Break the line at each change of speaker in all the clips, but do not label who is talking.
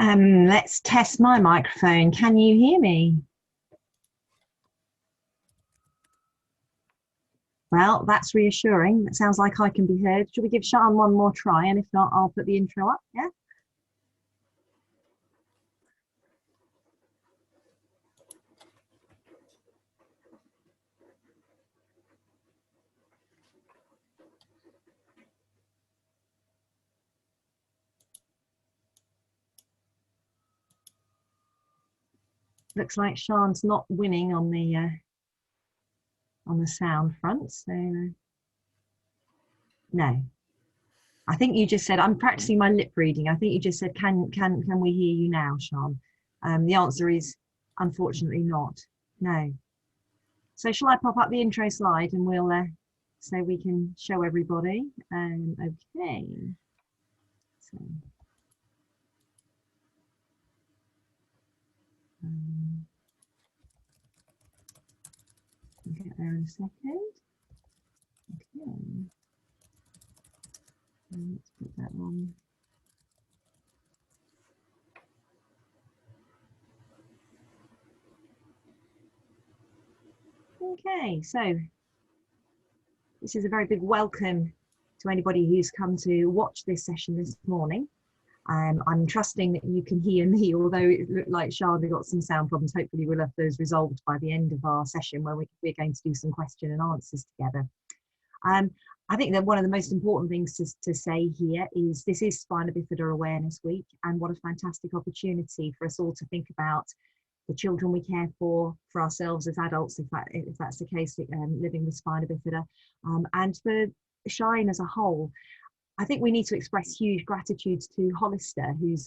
Let's test my microphone. Can you hear me? Well, that's reassuring. It sounds like I can be heard. Should we give Sian one more try? And if not, I'll put the intro up, yeah? Looks like Sian's not winning on the sound front, so no. I think you just said, I'm practicing my lip reading. I think you just said, can we hear you now, Sian? The answer is unfortunately not, no. So shall I pop up the intro slide and we'll, so we can show everybody? Okay. So, I'll get there in a second. Okay. Let's put that on. Okay, so this is a very big welcome to anybody who's come to watch this session this morning. I'm trusting that you can hear me, although it looked like Charlotte got some sound problems. Hopefully we'll have those resolved by the end of our session, where we're going to do some question and answers together. I think that one of the most important things to say here is this is Spina Bifida Awareness Week, and what a fantastic opportunity for us all to think about the children we care for ourselves as adults, if that's the case, living with Spina Bifida, and for Shine as a whole. I think we need to express huge gratitude to Hollister, who's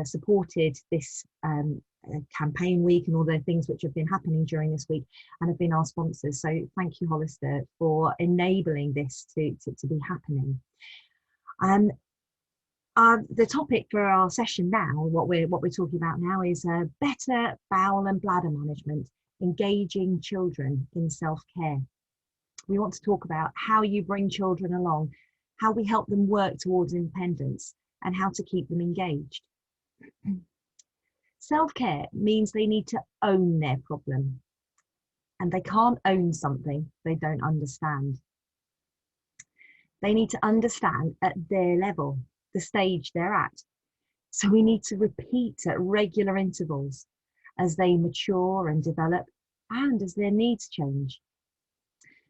supported this campaign week and all the things which have been happening during this week and have been our sponsors. So thank you, Hollister, for enabling this to be happening. The topic for our session now, what we're talking about now, is better bowel and bladder management, engaging children in self-care. We want to talk about how you bring children along, how we help them work towards independence, and how to keep them engaged. Self-care means they need to own their problem, and they can't own something they don't understand. They need to understand at their level, the stage they're at. So we need to repeat at regular intervals as they mature and develop and as their needs change.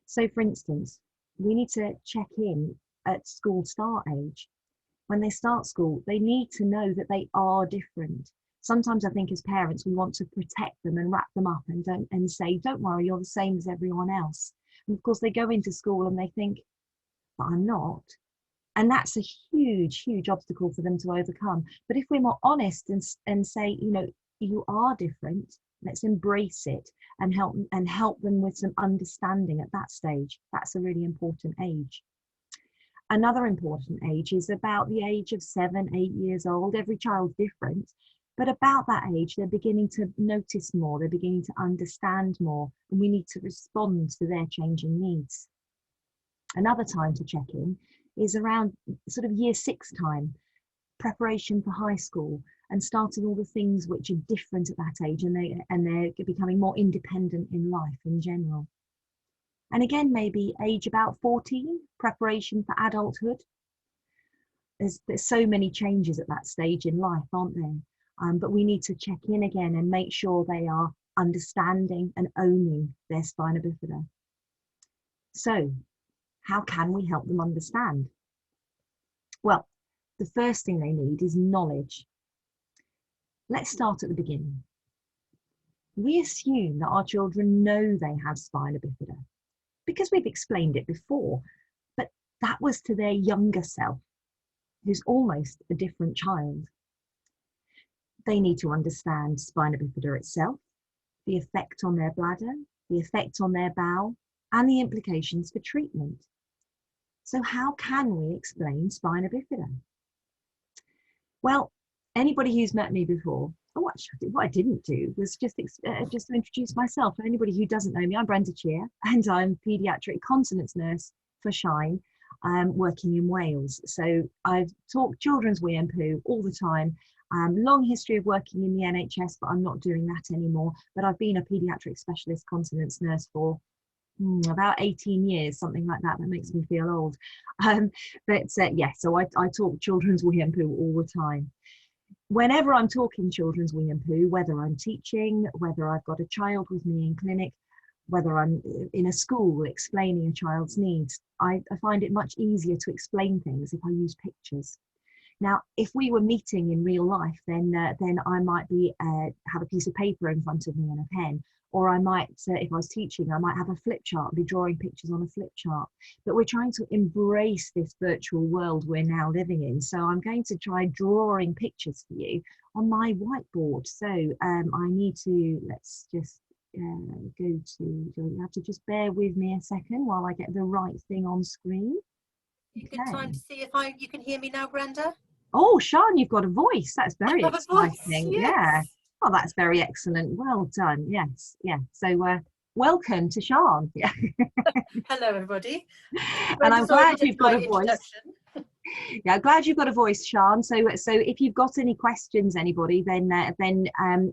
So for instance, we need to check in at school start age. When they start school, they need to know that they are different. Sometimes I think as parents, we want to protect them and wrap them up and say, don't worry, you're the same as everyone else. And of course, they go into school and they think, but I'm not. And that's a huge, huge obstacle for them to overcome. But if we're more honest and say, you know, you are different, let's embrace it and help them with some understanding at that stage. That's a really important age. Another important age is about the age of 7, 8 years old. Every child's different, but about that age, they're beginning to notice more, they're beginning to understand more, and we need to respond to their changing needs. Another time to check in is around sort of year 6 time, preparation for high school and starting all the things which are different at that age, and they're becoming more independent in life in general. And again, maybe age about 14, preparation for adulthood. There's so many changes at that stage in life, aren't there? But we need to check in again and make sure they are understanding and owning their spina bifida. So, how can we help them understand? Well, the first thing they need is knowledge. Let's start at the beginning. We assume that our children know they have spina bifida because we've explained it before, but that was to their younger self, who's almost a different child. They need to understand spina bifida itself, the effect on their bladder, the effect on their bowel, and the implications for treatment. So how can we explain spina bifida? Well, anybody who's met me before, what I didn't do was just to introduce myself. For anybody who doesn't know me, I'm Brenda Cheer, and I'm paediatric continence nurse for Shine, working in Wales. So I've taught children's wee and poo all the time. Long history of working in the NHS, but I'm not doing that anymore. But I've been a paediatric specialist continence nurse for about 18 years, something like that. That makes me feel old. So I talk children's wee and poo all the time. Whenever I'm talking children's wee and poo, whether I'm teaching, whether I've got a child with me in clinic, whether I'm in a school explaining a child's needs, I find it much easier to explain things if I use pictures. Now, if we were meeting in real life, then I might be have a piece of paper in front of me and a pen, or I might, if I was teaching, I might have a flip chart, be drawing pictures on a flip chart. But we're trying to embrace this virtual world we're now living in. So I'm going to try drawing pictures for you on my whiteboard. So I need to, let's just go to, you have to just bear with me a second while I get the right thing on screen.
Okay. Good time to see if you can hear me now, Brenda.
Oh, Sian, you've got a voice. That's very exciting.
Yes.
Yeah. Oh, that's very excellent. Well done. Yes. Yeah. So welcome to Sian. Yeah.
Hello, everybody.
And I'm glad you've got a voice. Yeah, I'm glad you've got a voice, Sian. So if you've got any questions, anybody, then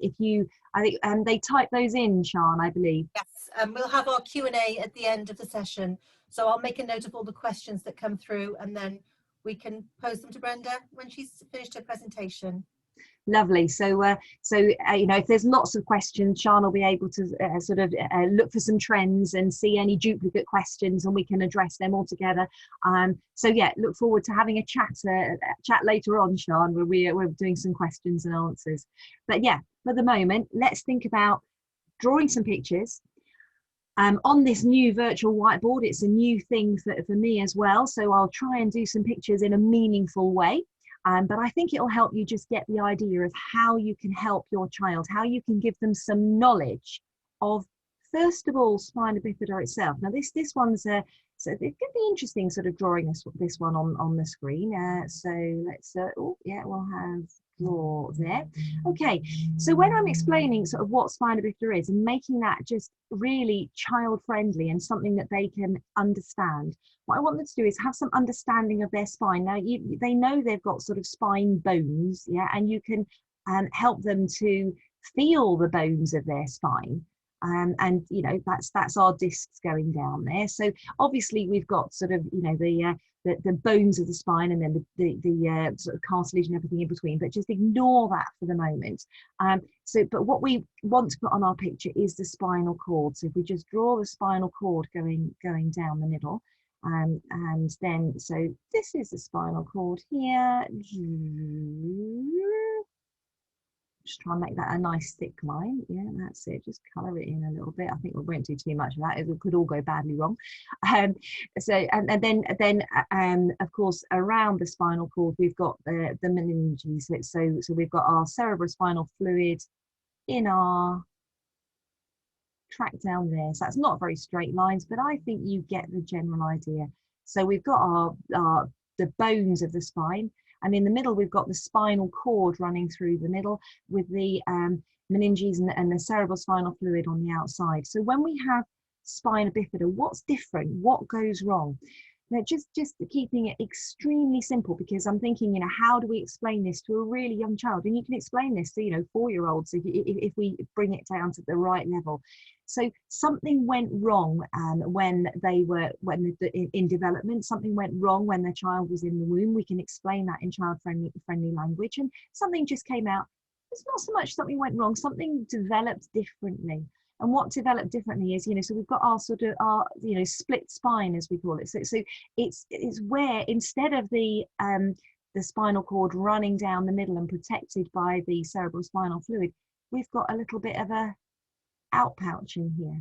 if you, I think they type those in, Sian, I believe.
Yes, we'll have our Q&A at the end of the session. So I'll make a note of all the questions that come through, and then we can pose them to Brenda when she's finished her presentation.
Lovely. So you know, if there's lots of questions, Sian will be able to sort of look for some trends and see any duplicate questions, and we can address them all together. So yeah, look forward to having a chat later on, Sian, where we're doing some questions and answers. But yeah, for the moment, let's think about drawing some pictures. On this new virtual whiteboard, it's a new thing for me as well, so I'll try and do some pictures in a meaningful way, but I think it'll help you just get the idea of how you can help your child, how you can give them some knowledge of, first of all, spina bifida itself. Now this one's so it could be interesting sort of drawing this one on the screen. So let's oh yeah, we'll have draw there. Okay, so when I'm explaining sort of what spina bifida is and making that just really child friendly and something that they can understand, what I want them to do is have some understanding of their spine. Now they know they've got sort of spine bones, yeah, and you can help them to feel the bones of their spine. And you know, that's our discs going down there. So obviously we've got sort of, you know, the bones of the spine, and then the sort of cartilage and everything in between, but just ignore that for the moment. But what we want to put on our picture is the spinal cord. So if we just draw the spinal cord going down the middle, and then, so this is the spinal cord here. Just try and make that a nice thick line. Yeah, that's it. Just colour it in a little bit. I think we won't do too much of that. It could all go badly wrong. And then of course around the spinal cord we've got the meninges. So we've got our cerebrospinal fluid in our tract down there. So that's not very straight lines, but I think you get the general idea. So we've got the bones of the spine. And in the middle, we've got the spinal cord running through the middle with the meninges and the cerebrospinal fluid on the outside. So when we have spina bifida, what's different? What goes wrong? Now, just keeping it extremely simple, because I'm thinking, how do we explain this to a really young child? And you can explain this to, 4-year-olds if we bring it down to the right level. So something went wrong when in development. Something went wrong when the child was in the womb. We can explain that in child-friendly language. And something just came out. It's not so much something went wrong. Something developed differently. And what developed differently is, so we've got our split spine, as we call it. So it's where, instead of the spinal cord running down the middle and protected by the cerebrospinal fluid, we've got a little bit of a outpouch in here.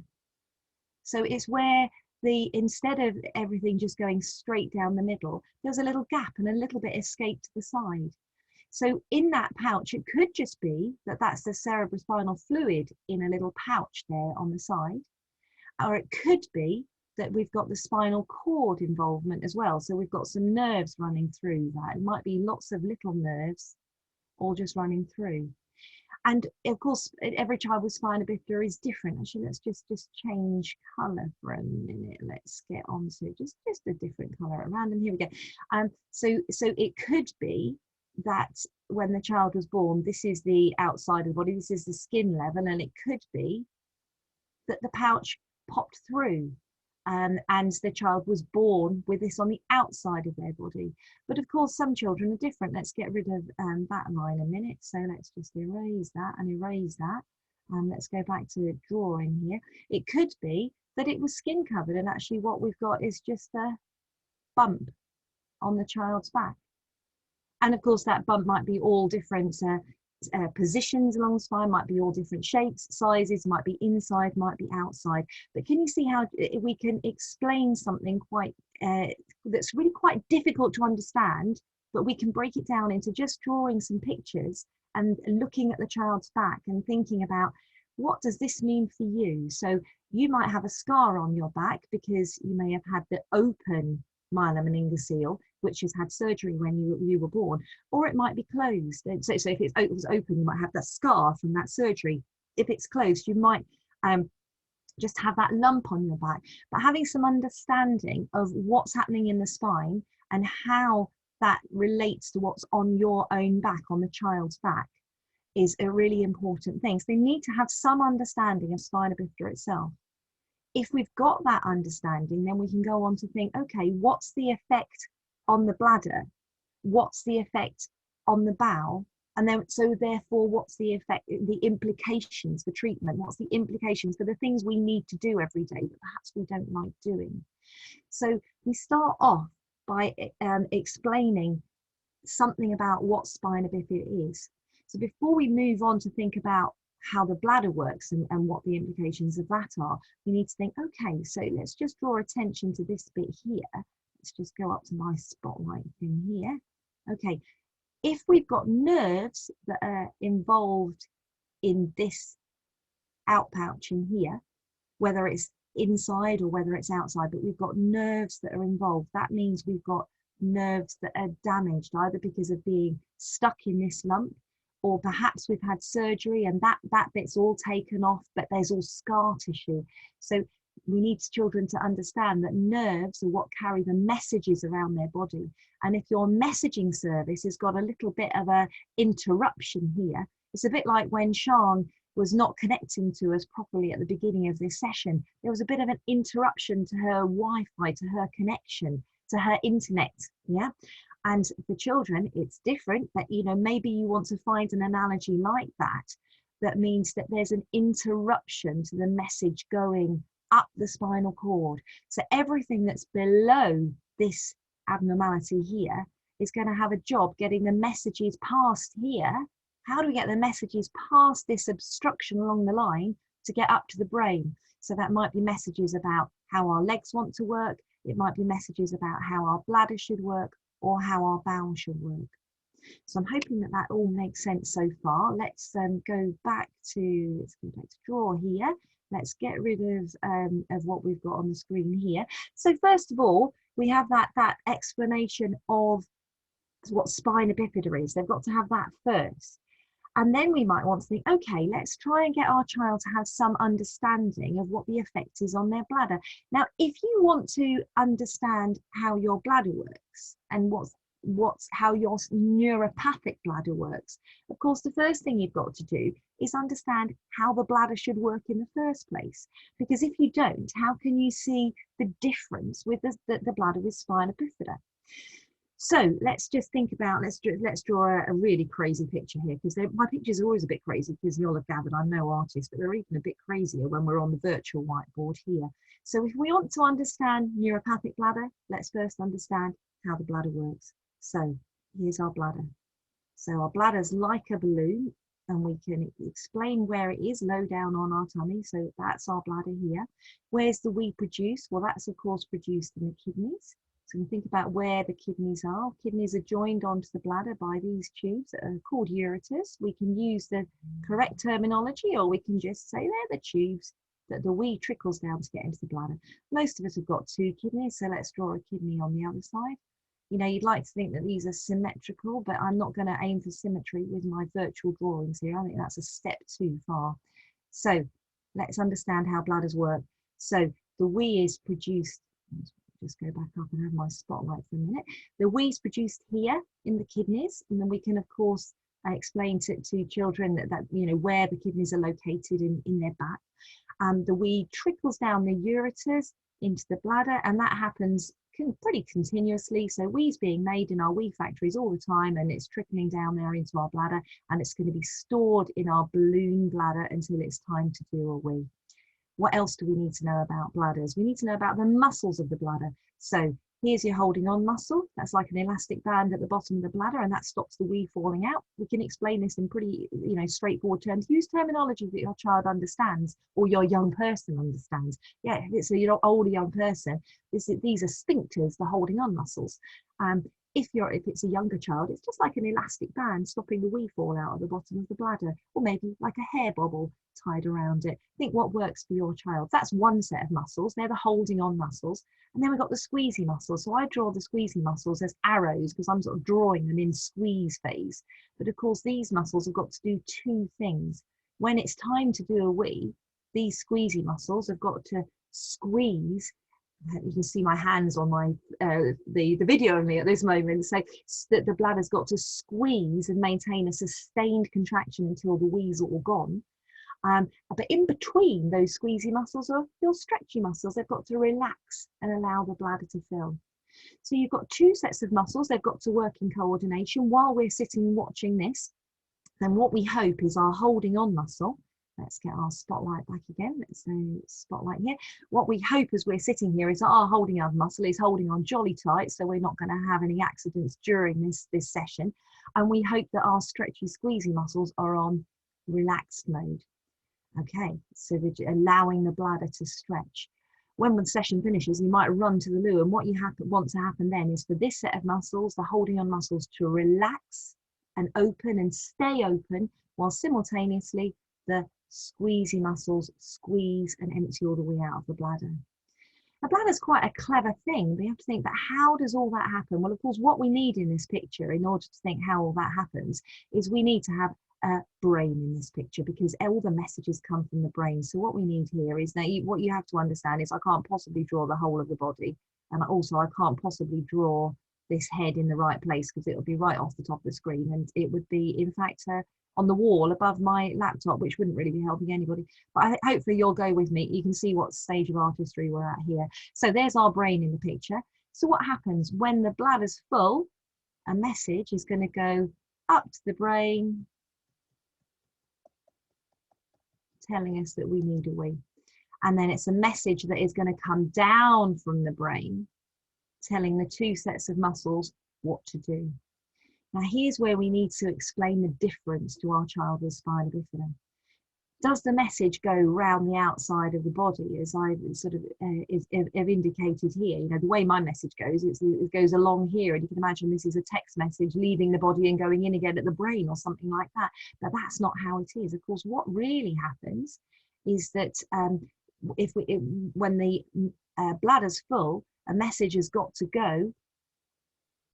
So it's where instead of everything just going straight down the middle, there's a little gap and a little bit escape to the side. So in that pouch, it could just be that that's the cerebrospinal fluid in a little pouch there on the side, or it could be that we've got the spinal cord involvement as well. So we've got some nerves running through that. It might be lots of little nerves all just running through. And of course, every child with spina bifida is different. Actually, let's just change colour for a minute. Let's get on to just a different colour at random. Here we go. So it could be that when the child was born, this is the outside of the body, this is the skin level, and it could be that the pouch popped through and the child was born with this on the outside of their body. But of course, some children are different. Let's get rid of that line a minute. So let's just erase that and erase that. Let's go back to drawing here. It could be that it was skin covered, and actually what we've got is just a bump on the child's back. And of course, that bump might be all different positions along the spine, might be all different shapes, sizes, might be inside, might be outside. But can you see how we can explain something quite that's really quite difficult to understand, but we can break it down into just drawing some pictures and looking at the child's back and thinking about, what does this mean for you? So you might have a scar on your back because you may have had the open myelomeningocele, which has had surgery when you were born, or it might be closed. So if it was open, you might have that scar from that surgery. If it's closed, you might just have that lump on your back. But having some understanding of what's happening in the spine and how that relates to what's on your own back, on the child's back, is a really important thing. So they need to have some understanding of spina bifida itself. If we've got that understanding, then we can go on to think, okay, what's the effect on the bladder? What's the effect on the bowel? And then, so therefore, what's the effect, the implications for treatment? What's the implications for the things we need to do every day that perhaps we don't like doing? So we start off by explaining something about what spina bifida is. So before we move on to think about how the bladder works and what the implications of that are, we need to think, okay, so let's just draw attention to this bit here. Let's just go up to my spotlight thing here. Okay, if we've got nerves that are involved in this outpouch in here, whether it's inside or whether it's outside, but we've got nerves that are involved, that means we've got nerves that are damaged, either because of being stuck in this lump, or perhaps we've had surgery and that bit's all taken off, but there's all scar tissue. So we need children to understand that nerves are what carry the messages around their body. And if your messaging service has got a little bit of a interruption here, it's a bit like when Sian was not connecting to us properly at the beginning of this session. There was a bit of an interruption to her Wi-Fi, to her connection. to her internet. Yeah. And for children, it's different, that, you know, maybe you want to find an analogy like that, that means that there's an interruption to the message going up the spinal cord. So everything that's below this abnormality here is going to have a job getting the messages past here. How do we get the messages past this obstruction along the line to get up to the brain? So that might be messages about how our legs want to work. It might be messages about how our bladder should work, or how our bowel should work. So I'm hoping that that all makes sense so far. Let's go back to draw here. Let's get rid of what we've got on the screen here. So first of all, we have that explanation of what spina bifida is. They've got to have that first. And then we might want to think, okay, let's try and get our child to have some understanding of what the effect is on their bladder. Now, if you want to understand how your bladder works and how your neuropathic bladder works, of course, the first thing you've got to do is understand how the bladder should work in the first place. Because if you don't, how can you see the difference with the bladder with spina bifida? So let's just think about, let's draw a really crazy picture here, because my pictures are always a bit crazy, because you'll have gathered I'm no artist, but they're even a bit crazier when we're on the virtual whiteboard here. So if we want to understand neuropathic bladder, let's first understand how the bladder works. So here's our bladder. So our bladder's like a balloon, and we can explain where it is low down on our tummy. So that's our bladder here. Where's the wee produced? Well, that's of course produced in the kidneys. So we think about where the kidneys are. Kidneys are joined onto the bladder by these tubes that are called ureters. We can use the correct terminology, or we can just say they're the tubes that the wee trickles down to get into the bladder. Most of us have got 2 kidneys, so let's draw a kidney on the other side. You know, you'd like to think that these are symmetrical, but I'm not going to aim for symmetry with my virtual drawings here. I think that's a step too far. So let's understand how bladders work. So the wee is produced, just go back up and have my spotlight for a minute. The wee is produced here in the kidneys, and then we can of course explain to children that you know where the kidneys are located in their back. The wee trickles down the ureters into the bladder, and that happens pretty continuously. So wee's being made in our wee factories all the time, and it's trickling down there into our bladder, and it's going to be stored in our balloon bladder until it's time to do a wee. What else do we need to know about bladders? We need to know about the muscles of the bladder. So here's your holding on muscle. That's like an elastic band at the bottom of the bladder, and that stops the wee falling out. We can explain this in pretty, you know, straightforward terms. Use terminology that your child understands, or your young person understands. Yeah, if it's a older young person, these are sphincters, the holding on muscles. If it's a younger child, it's just like an elastic band stopping the wee fall out of the bottom of the bladder, or maybe like a hair bobble tied around it. Think what works for your child. That's one set of muscles. They're the holding on muscles. And then we've got the squeezy muscles. So I draw the squeezy muscles as arrows because I'm sort of drawing them in squeeze phase. But of course, these muscles have got to do 2 things. When it's time to do a wee, these squeezy muscles have got to squeeze. You can see my hands on my the video of me at this moment. So that the bladder's got to squeeze and maintain a sustained contraction until the wee's all gone. But in between those squeezy muscles are your stretchy muscles. They've got to relax and allow the bladder to fill. So you've got 2 sets of muscles. They've got to work in coordination while we're sitting watching this. Then what we hope is our holding on muscle. Let's get our spotlight back again. Let's do spotlight here. What we hope as we're sitting here is that our holding on muscle is holding on jolly tight, so we're not going to have any accidents during this session. And we hope that our stretchy squeezy muscles are on relaxed mode. Okay, so we're allowing the bladder to stretch. When the session finishes, you might run to the loo, and what you want to happen then is for this set of muscles, the holding on muscles, to relax and open and stay open, while simultaneously the squeezy muscles squeeze and empty all the way out of the bladder. The bladder is quite a clever thing. We have to think that how does all that happen? Well, of course, what we need in this picture in order to think how all that happens is we need to have a brain in this picture, because all the messages come from the brain. So what we need here is that what you have to understand is I can't possibly draw the whole of the body, and also I can't possibly draw this head in the right place because it will be right off the top of the screen, and it would be in fact on the wall above my laptop, which wouldn't really be helping anybody. But hopefully you'll go with me. You can see what stage of artistry we're at here. So there's our brain in the picture. So what happens when the bladder's full? A message is going to go up to the brain, telling us that we need a wee. And then it's a message that is going to come down from the brain, telling the two sets of muscles what to do. Now, here's where we need to explain the difference to our child with spina bifida. Does the message go round the outside of the body, as I sort of have indicated here? You know, the way my message goes, it goes along here, and you can imagine this is a text message leaving the body and going in again at the brain or something like that. But that's not how it is. Of course, what really happens is that when the bladder's full, a message has got to go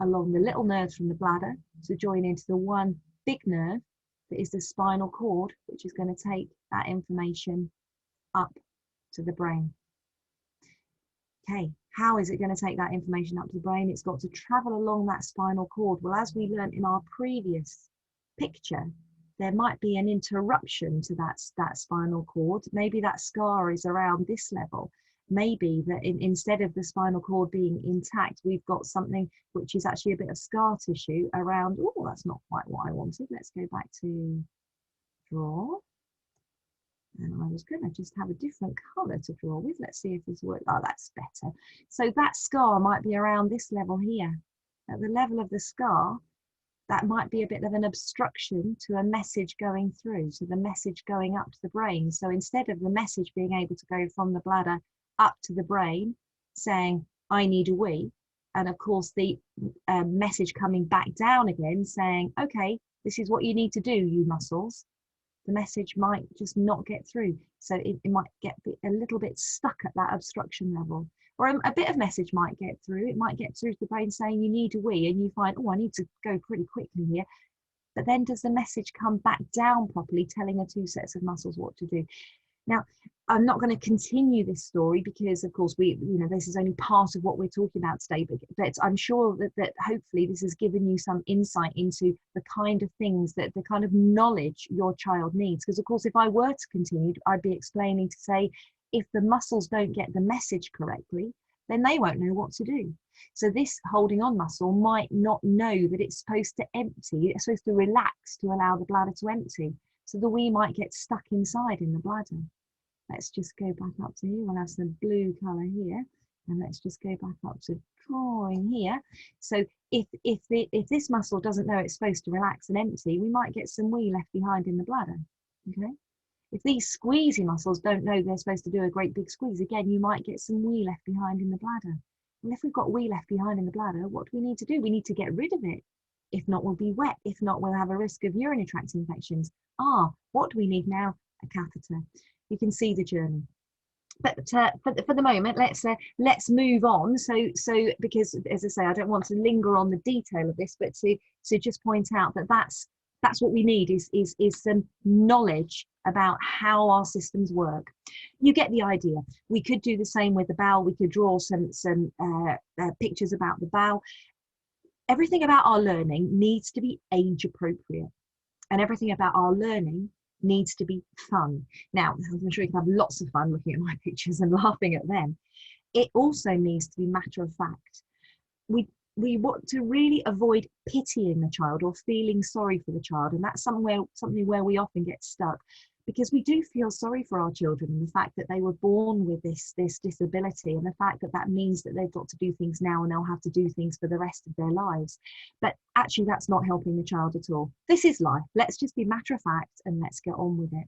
along the little nerves from the bladder to join into the one big nerve that is the spinal cord, which is going to take that information up to the brain. Okay, how is it going to take that information up to the brain? It's got to travel along that spinal cord. Well, as we learned in our previous picture, there might be an interruption to that spinal cord. Maybe that scar is around this level. Maybe that instead of the spinal cord being intact, we've got something which is actually a bit of scar tissue around. Oh, that's not quite what I wanted. Let's go back to draw. And I was going to just have a different colour to draw with. Let's see if this works. Oh, that's better. So that scar might be around this level here. At the level of the scar, that might be a bit of an obstruction to a message going through, to the message going up to the brain. So instead of the message being able to go from the bladder up to the brain saying, I need a wee, and of course the message coming back down again saying, okay, this is what you need to do, you muscles, the message might just not get through. So it might get a little bit stuck at that obstruction level. Or a bit of message might get through. It might get through to the brain saying you need a wee, and you find, oh, I need to go pretty quickly here. But then does the message come back down properly, telling the two sets of muscles what to do? Now, I'm not going to continue this story because, of course, this is only part of what we're talking about today. But I'm sure that hopefully this has given you some insight into the kind of things, that the kind of knowledge your child needs. Because, of course, if I were to continue, I'd be explaining to say, if the muscles don't get the message correctly, then they won't know what to do. So this holding on muscle might not know that it's supposed to empty, it's supposed to relax to allow the bladder to empty. So the wee might get stuck inside in the bladder. Let's just go back up to here. We'll have some blue colour here. And let's just go back up to drawing here. So if this muscle doesn't know it's supposed to relax and empty, we might get some wee left behind in the bladder. Okay. If these squeezy muscles don't know they're supposed to do a great big squeeze, again, you might get some wee left behind in the bladder. And if we've got wee left behind in the bladder, what do we need to do? We need to get rid of it. If not, we'll be wet. If not, we'll have a risk of urinary tract infections. What do we need now? A catheter. You can see the journey. But for the moment, let's move on. So because, as I say, I don't want to linger on the detail of this, but to just point out that that's what we need is some knowledge about how our systems work. You get the idea. We could do the same with the bowel. We could draw some pictures about the bowel. Everything about our learning needs to be age appropriate, and everything about our learning needs to be fun. Now, I'm sure you can have lots of fun looking at my pictures and laughing at them. It also needs to be matter of fact. We want to really avoid pitying the child or feeling sorry for the child, and that's something where we often get stuck, because we do feel sorry for our children and the fact that they were born with this disability, and the fact that means that they've got to do things now and they'll have to do things for the rest of their lives. But actually that's not helping the child at all. This is life. Let's just be matter of fact and let's get on with it.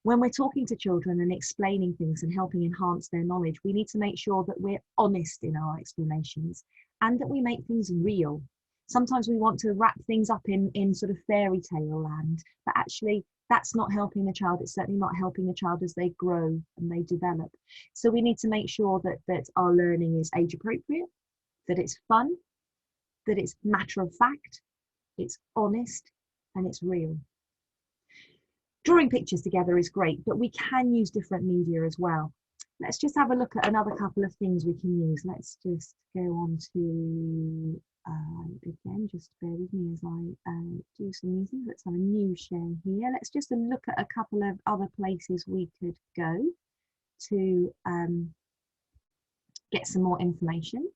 When we're talking to children and explaining things and helping enhance their knowledge, we need to make sure that we're honest in our explanations and that we make things real. Sometimes we want to wrap things up in sort of fairy tale land, but actually that's not helping the child. It's certainly not helping the child as they grow and they develop. So we need to make sure that our learning is age appropriate, that it's fun, that it's matter of fact, it's honest, and it's real. Drawing pictures together is great, but we can use different media as well. Let's just have a look at another couple of things we can use. Let's just go on to, again, just bear with me as I do some using. Let's have a new share here. Let's just look at a couple of other places we could go to get some more information.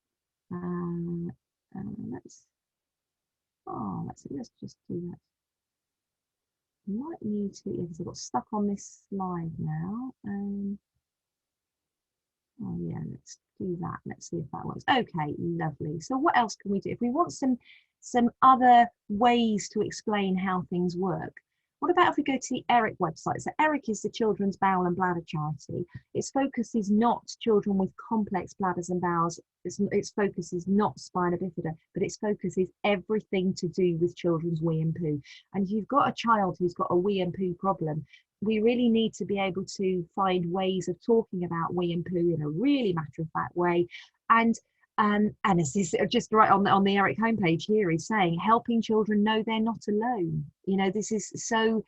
So let's just do that. Might need to, because I got stuck on this slide now. Oh yeah, let's do that. Let's see if that works. Okay, lovely. So what else can we do? If we want some other ways to explain how things work, what about if we go to the ERIC website? So ERIC is the Children's Bowel and Bladder Charity. Its focus is not children with complex bladders and bowels. Its focus is not spina bifida, but its focus is everything to do with children's wee and poo. And if you've got a child who's got a wee and poo problem, we really need to be able to find ways of talking about wee and poo in a really matter-of-fact way. And as this just right on the ERIC homepage here is saying, helping children know they're not alone. You know, this is so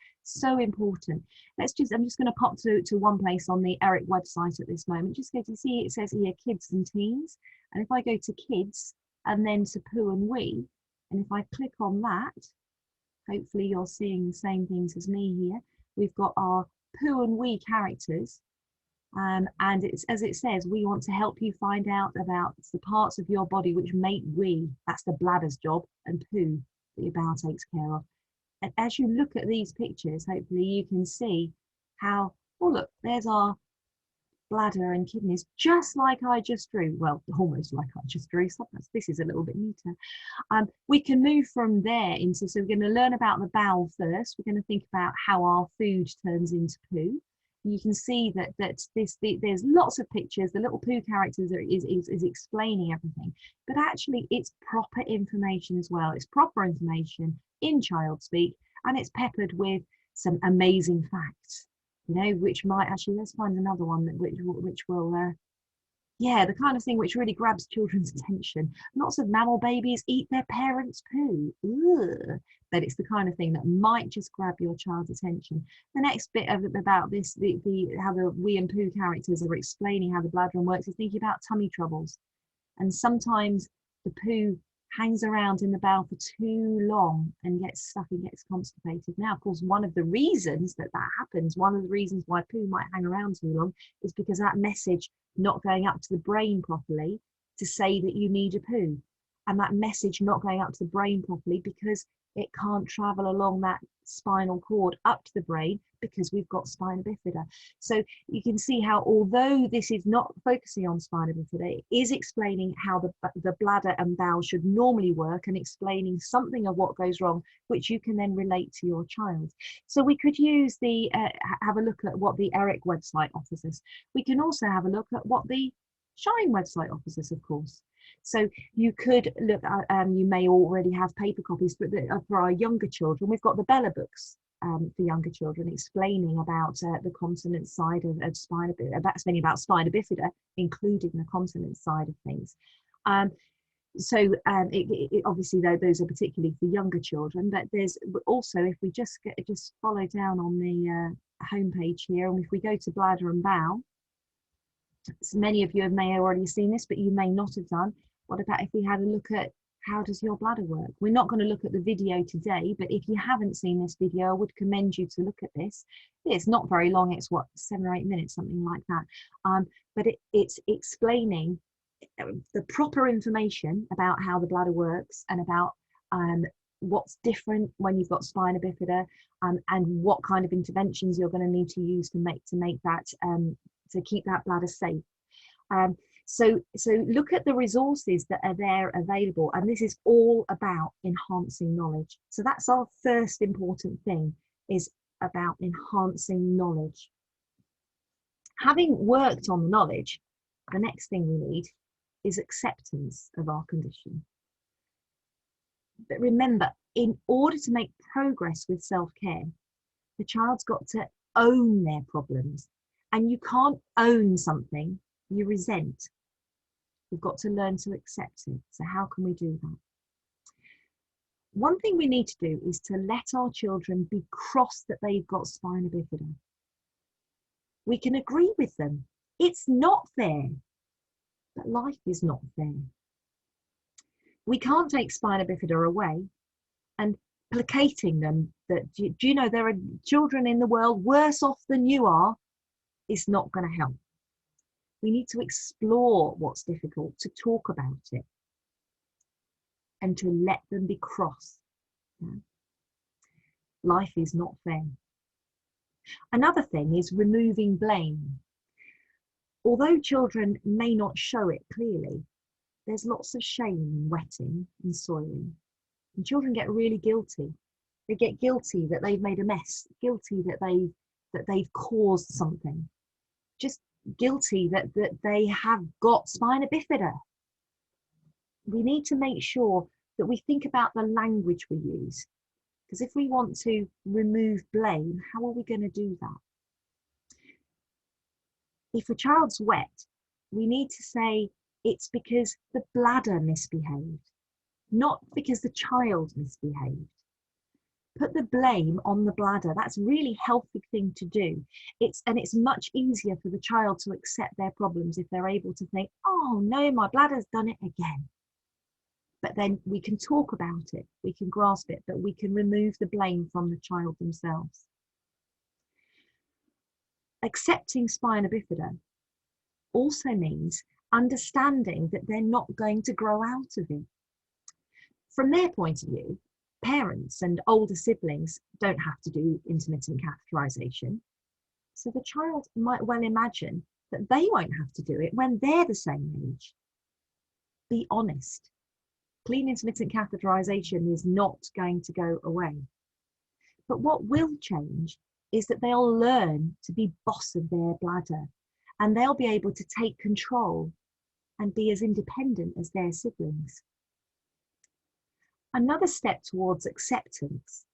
important. I'm just going to pop to one place on the ERIC website at this moment. Just go to see, it says here kids and teens, and if I go to kids and then to poo and wee, and if I click on that, hopefully you're seeing the same things as me here. We've got our poo and wee characters. And it's, as it says, we want to help you find out about the parts of your body which make wee. That's the bladder's job, and poo that your bowel takes care of. And as you look at these pictures, hopefully you can see how, oh look, there's our bladder and kidneys, just like I just drew. Well, almost like I just drew. Sometimes this is a little bit neater. We can move from there into, so we're going to learn about the bowel first. We're going to think about how our food turns into poo. You can see that there's lots of pictures. The little poo characters is explaining everything, but actually it's proper information as well. It's proper information in child speak, and it's peppered with some amazing facts, you know, which might actually, let's find another one that which will yeah, the kind of thing which really grabs children's attention. Lots of mammal babies eat their parents' poo. Ugh. But it's the kind of thing that might just grab your child's attention. The next bit of it about this, how the wee and poo characters are explaining how the bladder works, is thinking about tummy troubles. And sometimes the poo hangs around in the bowel for too long and gets stuck and gets constipated. Now, of course, one of the reasons that happens, one of the reasons why poo might hang around too long, is because that message not going up to the brain properly to say that you need a poo, and that message not going up to the brain properly because it can't travel along that spinal cord up to the brain because we've got spina bifida. So you can see how, although this is not focusing on spina bifida, it is explaining how the bladder and bowel should normally work, and explaining something of what goes wrong, which you can then relate to your child. So we could use have a look at what the ERIC website offers us. We can also have a look at what the SHINE website offers us, of course. So you could look at, you may already have paper copies, but for our younger children, we've got the Bladder books for younger children, explaining about the continence side of spina bifida, explaining about spina bifida, including the continence side of things. Obviously those are particularly for younger children, but there's also, if we just follow down on the homepage here, and if we go to bladder and bowel, so many of you may have already seen this, but you may not have done. What about if we had a look at how does your bladder work? We're not going to look at the video today, but if you haven't seen this video, I would commend you to look at this. It's not very long. It's what, 7 or 8 minutes, something like that. But it's explaining the proper information about how the bladder works, and about what's different when you've got spina bifida, and what kind of interventions you're going to need to use to make that to keep that bladder safe. So look at the resources that are there available, and this is all about enhancing knowledge. So that's our first important thing, is about enhancing knowledge. Having worked on the knowledge, the next thing we need is acceptance of our condition. But remember, in order to make progress with self-care, the child's got to own their problems. And you can't own something you resent. We've got to learn to accept it. So how can we do that? One thing we need to do is to let our children be cross that they've got spina bifida. We can agree with them. It's not fair, but life is not fair. We can't take spina bifida away and placating them that, do you know, there are children in the world worse off than you are, is not going to help. We need to explore what's difficult, to talk about it, and to let them be cross. Yeah. Life is not fair. Another thing is removing blame. Although children may not show it clearly, there's lots of shame in wetting and soiling. And children get really guilty. They get guilty that they've made a mess, guilty that they've caused something, just guilty that they have got spina bifida. We need to make sure that we think about the language we use, because if we want to remove blame, how are we going to do that? If a child's wet, we need to say it's because the bladder misbehaved, not because the child misbehaved. Put the blame on the bladder. That's a really healthy thing to do. It's much easier for the child to accept their problems if they're able to think, oh no, my bladder's done it again. But then we can talk about it, we can grasp it, but we can remove the blame from the child themselves. Accepting spina bifida also means understanding that they're not going to grow out of it. From their point of view, parents and older siblings don't have to do intermittent catheterization. So the child might well imagine that they won't have to do it when they're the same age. Be honest. Clean intermittent catheterization is not going to go away. But what will change is that they'll learn to be boss of their bladder, and they'll be able to take control and be as independent as their siblings. Another step towards acceptance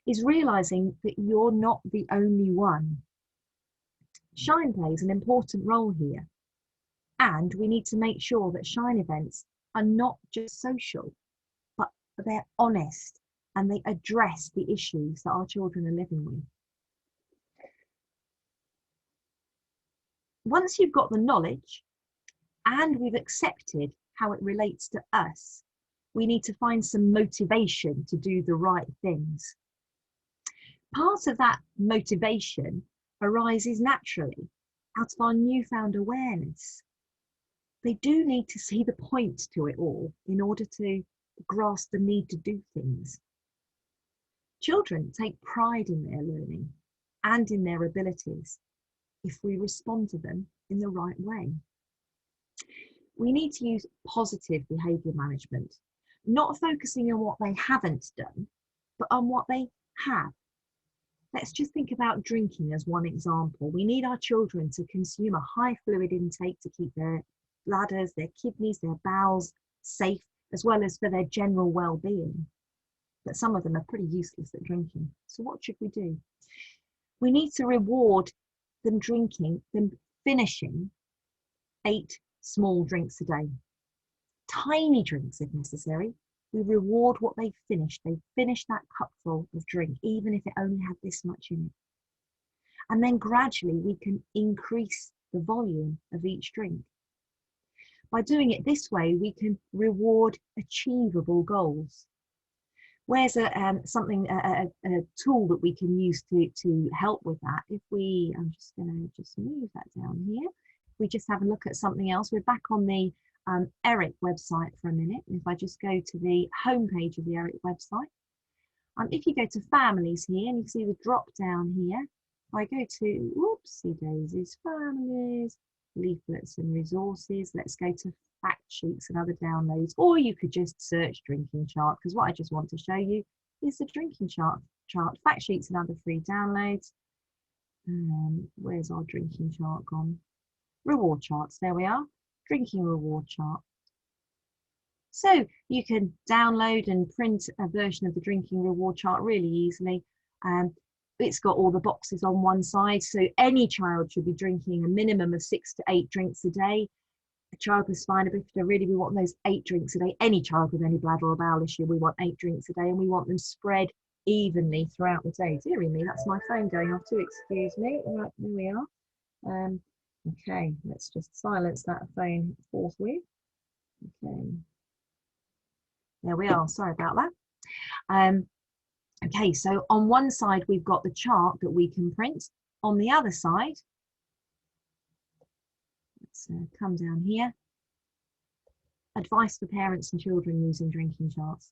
is realizing that you're not the only one. Shine plays an important role here, and we need to make sure that Shine events are not just social, but they're honest and they address the issues that our children are living with. Once you've got the knowledge and we've accepted how it relates to us, we need to find some motivation to do the right things. Part of that motivation arises naturally out of our newfound awareness. They do need to see the point to it all in order to grasp the need to do things. Children take pride in their learning and in their abilities if we respond to them in the right way. We need to use positive behaviour management, not focusing on what they haven't done, but on what they have. Let's just think about drinking as one example. We need our children to consume a high fluid intake to keep their bladders, their kidneys, their bowels safe, as well as for their general well-being. But some of them are pretty useless at drinking. So what should we do? We need to reward them finishing 8 small drinks a day. Tiny drinks if necessary. We reward what they've finished. They've finished that cupful of drink, even if it only had this much in it. And then gradually we can increase the volume of each drink. By doing it this way, we can reward achievable goals. Where's a tool that we can use to help with that? I'm just going to move that down here. We just have a look at something else. We're back on the ERIC website for a minute. And if I just go to the homepage of the ERIC website, if you go to families here and you see the drop down here, if I go to, whoopsie daisies, families, leaflets and resources, let's go to fact sheets and other downloads, or you could just search drinking chart, because what I just want to show you is the drinking chart, fact sheets and other free downloads. Where's our drinking chart gone? Reward charts, there we are, drinking reward chart. So you can download and print a version of the drinking reward chart really easily. It's got all the boxes on one side, so any child should be drinking a minimum of 6 to 8 drinks a day. A child with spina bifida, really we want those 8 drinks a day. Any child with any bladder or bowel issue, we want 8 drinks a day, and we want them spread evenly throughout the day. Dearie me, that's my phone going off too, excuse me. Right, there we are. Okay, let's just silence that phone forthwith. Okay, there we are, sorry about that. Okay, so on one side we've got the chart that we can print. On the other side, let's come down here. Advice for parents and children using drinking charts.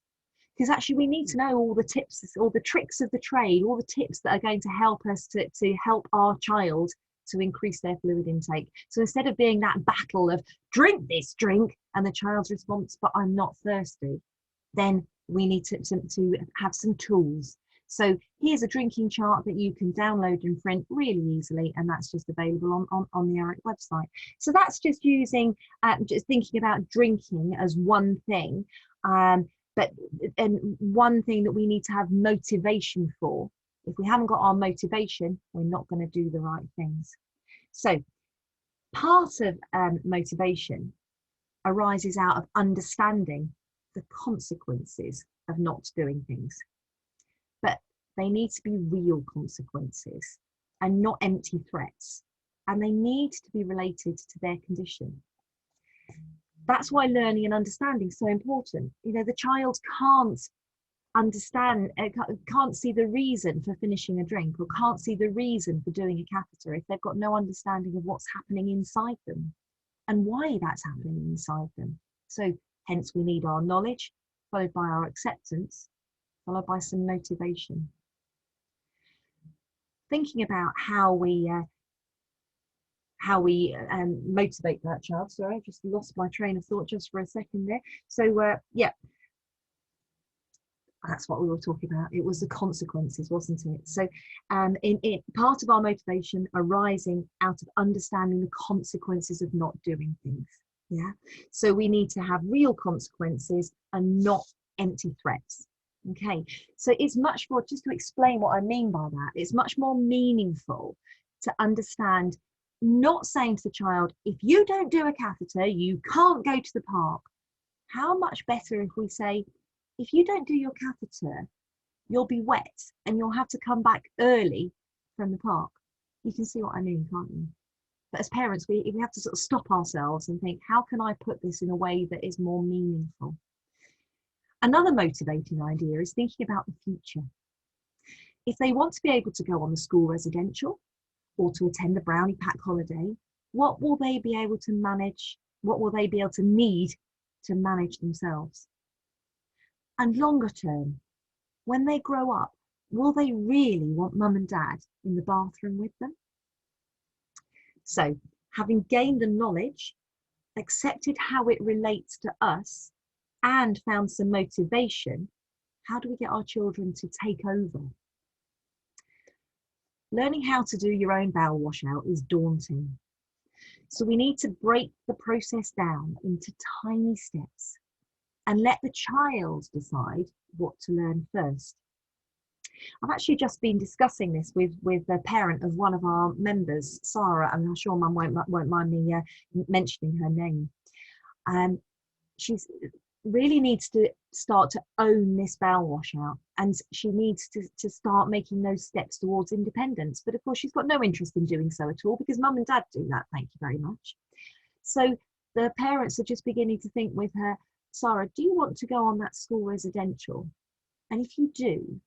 because actually we need to know all the tips, all the tricks of the trade, all the tips that are going to help us to help our child to increase their fluid intake. So instead of being that battle of drink this drink and the child's response, but I'm not thirsty, then we need to have some tools. So here's a drinking chart that you can download and print really easily, and that's just available on the ARIC website. So that's just using, just thinking about drinking as one thing, but one thing that we need to have motivation for. If we haven't got our motivation, we're not going to do the right things. So part of motivation arises out of understanding the consequences of not doing things. But they need to be real consequences and not empty threats. And they need to be related to their condition. That's why learning and understanding is so important. You know, the child can't understand, can't see the reason for finishing a drink, or can't see the reason for doing a catheter if they've got no understanding of what's happening inside them and why that's happening inside them. So hence we need our knowledge, followed by our acceptance, followed by some motivation. Thinking about how we motivate that child. Sorry, I just lost my train of thought just for a second there. So yeah, that's what we were talking about. It was the consequences, wasn't it? So in part of our motivation arising out of understanding the consequences of not doing things. Yeah, so we need to have real consequences and not empty threats. Okay, so it's much more, just to explain what I mean by that, it's much more meaningful to understand, not saying to the child, if you don't do a catheter, you can't go to the park. How much better if we say, if you don't do your catheter, you'll be wet and you'll have to come back early from the park. You can see what I mean, can't you? But as parents, we have to sort of stop ourselves and think, how can I put this in a way that is more meaningful? Another motivating idea is thinking about the future. If they want to be able to go on the school residential or to attend the brownie pack holiday, what will they be able to manage? What will they be able to need to manage themselves? And longer term, when they grow up, will they really want mum and dad in the bathroom with them? So, having gained the knowledge, accepted how it relates to us, and found some motivation, how do we get our children to take over? Learning how to do your own bowel washout is daunting. So we need to break the process down into tiny steps and let the child decide what to learn first. I've actually just been discussing this with the parent of one of our members, Sarah, and I'm sure Mum won't mind me mentioning her name. She's really needs to start to own this bowel washout, and she needs to start making those steps towards independence. But of course, she's got no interest in doing so at all because mum and dad do that. Thank you very much. So the parents are just beginning to think with her, Sarah, do you want to go on that school residential? And if you do,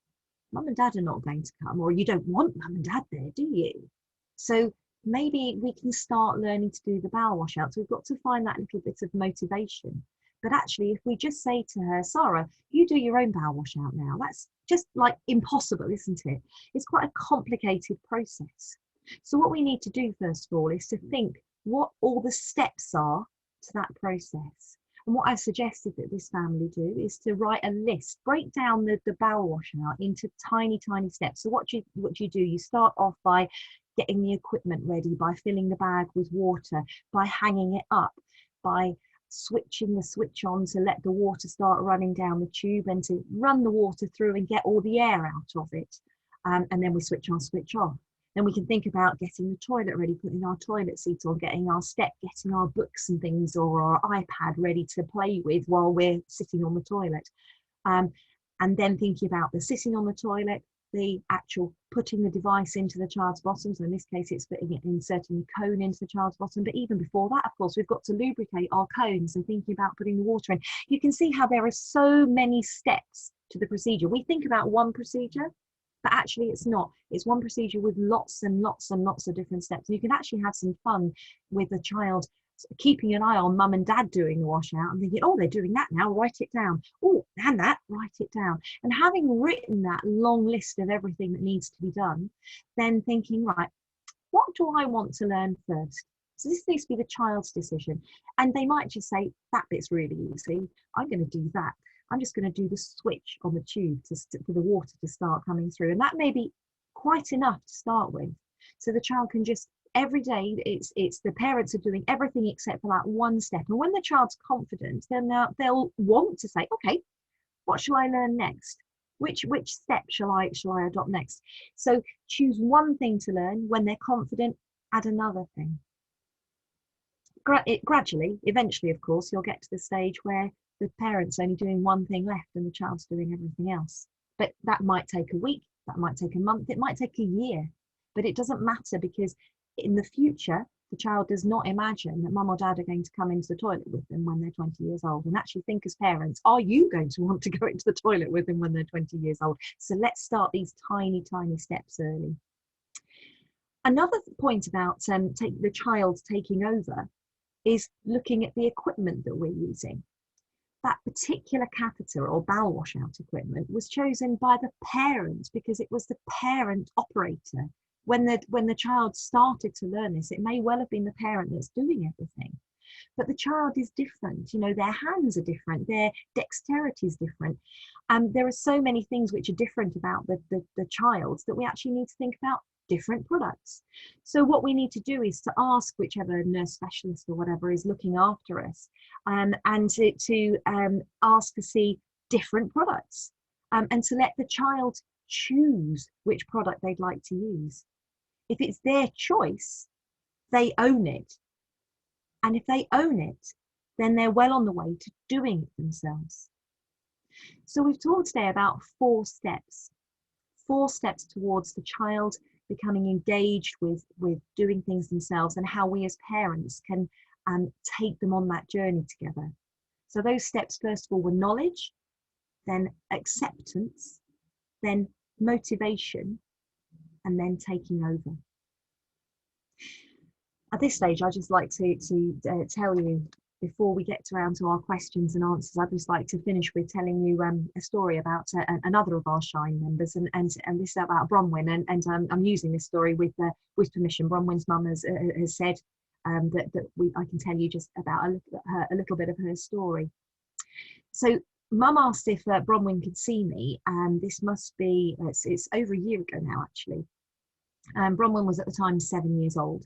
mum and dad are not going to come, or you don't want mum and dad there, do you? So maybe we can start learning to do the bowel washout. So we've got to find that little bit of motivation. But actually, if we just say to her, Sarah, you do your own bowel washout now, that's just like impossible, isn't it? It's quite a complicated process. So what we need to do, first of all, is to think what all the steps are to that process. And what I've suggested that this family do is to write a list, break down the bowel washout into tiny, tiny steps. So what you do, you start off by getting the equipment ready, by filling the bag with water, by hanging it up, by switching the switch on to let the water start running down the tube and to run the water through and get all the air out of it. And then we switch on, switch off. Then we can think about getting the toilet ready, putting our toilet seat on, getting our step, getting our books and things or our iPad ready to play with while we're sitting on the toilet. And then thinking about the sitting on the toilet, the actual putting the device into the child's bottom. So in this case, it's inserting the cone into the child's bottom. But even before that, of course, we've got to lubricate our cones and thinking about putting the water in. You can see how there are so many steps to the procedure. We think about one procedure, but actually it's not. It's one procedure with lots and lots and lots of different steps. And you can actually have some fun with the child keeping an eye on mum and dad doing the washout and thinking, oh, they're doing that now, write it down. Oh, and that, write it down. And having written that long list of everything that needs to be done, then thinking, right, what do I want to learn first? So this needs to be the child's decision. And they might just say, that bit's really easy. I'm going to do that. I'm just going to do the switch on the tube for the water to start coming through. And that may be quite enough to start with. So the child can just, every day, it's the parents are doing everything except for that one step. And when the child's confident, then they'll want to say, okay, what shall I learn next? Which step shall I adopt next? So choose one thing to learn. When they're confident, add another thing. Gradually, eventually, of course, you'll get to the stage where the parent's only doing one thing left and the child's doing everything else. But that might take a week, that might take a month, it might take a year, but it doesn't matter, because in the future, the child does not imagine that mum or dad are going to come into the toilet with them when they're 20 years old. And actually think, as parents, are you going to want to go into the toilet with them when they're 20 years old? So let's start these tiny, tiny steps early. Another point about the child taking over is looking at the equipment that we're using. That particular catheter or bowel washout equipment was chosen by the parent because it was the parent operator. When the child started to learn this, it may well have been the parent that's doing everything. But the child is different, you know, their hands are different, their dexterity is different. There are so many things which are different about the child that we actually need to think about different products. So what we need to do is to ask whichever nurse specialist or whatever is looking after us, and to ask to see different products, and to let the child choose which product they'd like to use. If it's their choice, they own it. And if they own it, then they're well on the way to doing it themselves. So we've talked today about 4 steps towards the child becoming engaged with doing things themselves, and how we as parents can take them on that journey together. So those steps, first of all, were knowledge, then acceptance, then motivation, and then taking over. At this stage, I'd just like to tell you, before we get around to our questions and answers, I'd just like to finish with telling you a story about another of our Shine members, and this is about Bronwyn, and I'm using this story with permission. Bronwyn's mum has said that I can tell you just about a little bit of her story. So Mum asked if Bronwyn could see me, and this must be, it's over a year ago now actually. Bronwyn was at the time 7 years old,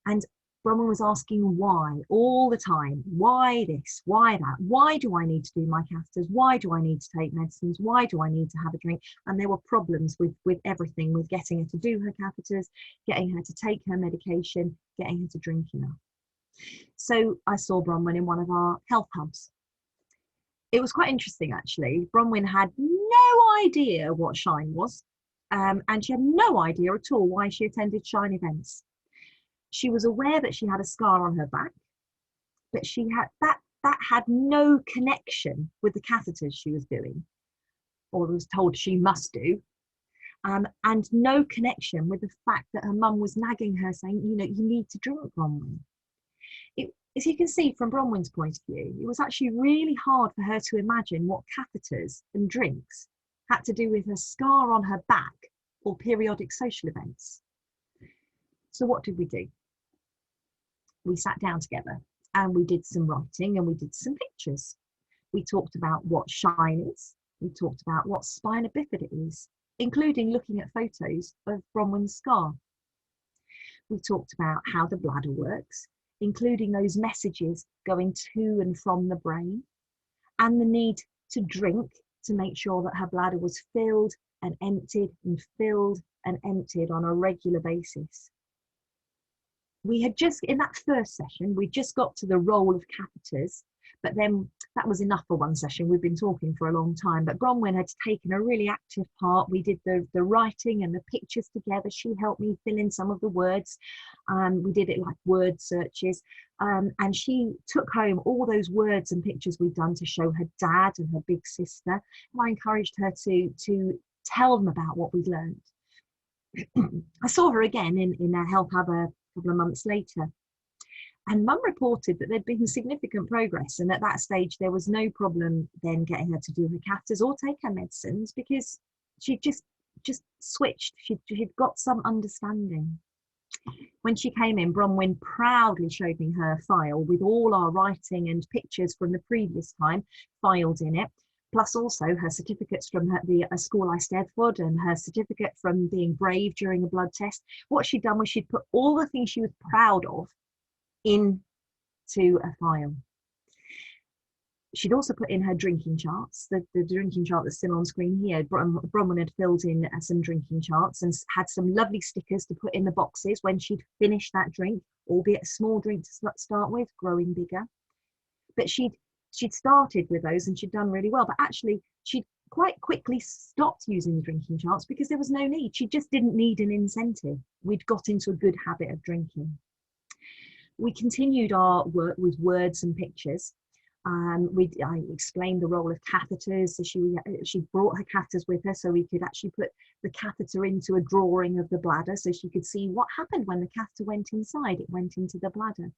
and Bronwyn was asking why all the time. Why this? Why that? Why do I need to do my catheters? Why do I need to take medicines? Why do I need to have a drink? And there were problems with everything, with getting her to do her catheters, getting her to take her medication, getting her to drink enough. So I saw Bronwyn in one of our health hubs. It was quite interesting actually. Bronwyn had no idea what Shine was, and she had no idea at all why she attended Shine events. She was aware that she had a scar on her back, but she had that had no connection with the catheters she was doing, or was told she must do, and no connection with the fact that her mum was nagging her, saying, you know, you need to drink, Bronwyn. As you can see from Bronwyn's point of view, it was actually really hard for her to imagine what catheters and drinks had to do with her scar on her back or periodic social events. So what did we do? We sat down together and we did some writing and we did some pictures. We talked about what Shine is. We talked about what Spina Bifida is, including looking at photos of Bronwyn's scar. We talked about how the bladder works, including those messages going to and from the brain, and the need to drink to make sure that her bladder was filled and emptied and filled and emptied on a regular basis. We had just, in that first session, we just got to the role of catheters, but then that was enough for one session. We've been talking for a long time, but Bronwyn had taken a really active part. We did the writing and the pictures together. She helped me fill in some of the words. We did it like word searches, and she took home all those words and pictures we'd done to show her dad and her big sister. And I encouraged her to tell them about what we'd learned. I saw her again in our health hub a couple of months later, And Mum reported that there'd been significant progress, and at that stage there was no problem then getting her to do her catheters or take her medicines, because she just switched. She'd got some understanding. When she came in, Bronwyn proudly showed me her file with all our writing and pictures from the previous time filed in it, plus also her certificates from the school I Steddfod and her certificate from being brave during a blood test. What she'd done was she'd put all the things she was proud of into a file. She'd also put in her drinking charts, the drinking chart that's still on screen here. Bronwyn had filled in some drinking charts and had some lovely stickers to put in the boxes when she'd finished that drink, albeit a small drink to start with, growing bigger. But she'd started with those and she'd done really well, but actually she'd quite quickly stopped using the drinking charts because there was no need. She just didn't need an incentive. We'd got into a good habit of drinking. We continued our work with words and pictures. I explained the role of catheters. So she brought her catheters with her, so we could actually put the catheter into a drawing of the bladder, so she could see what happened when the catheter went inside. It went into the bladder.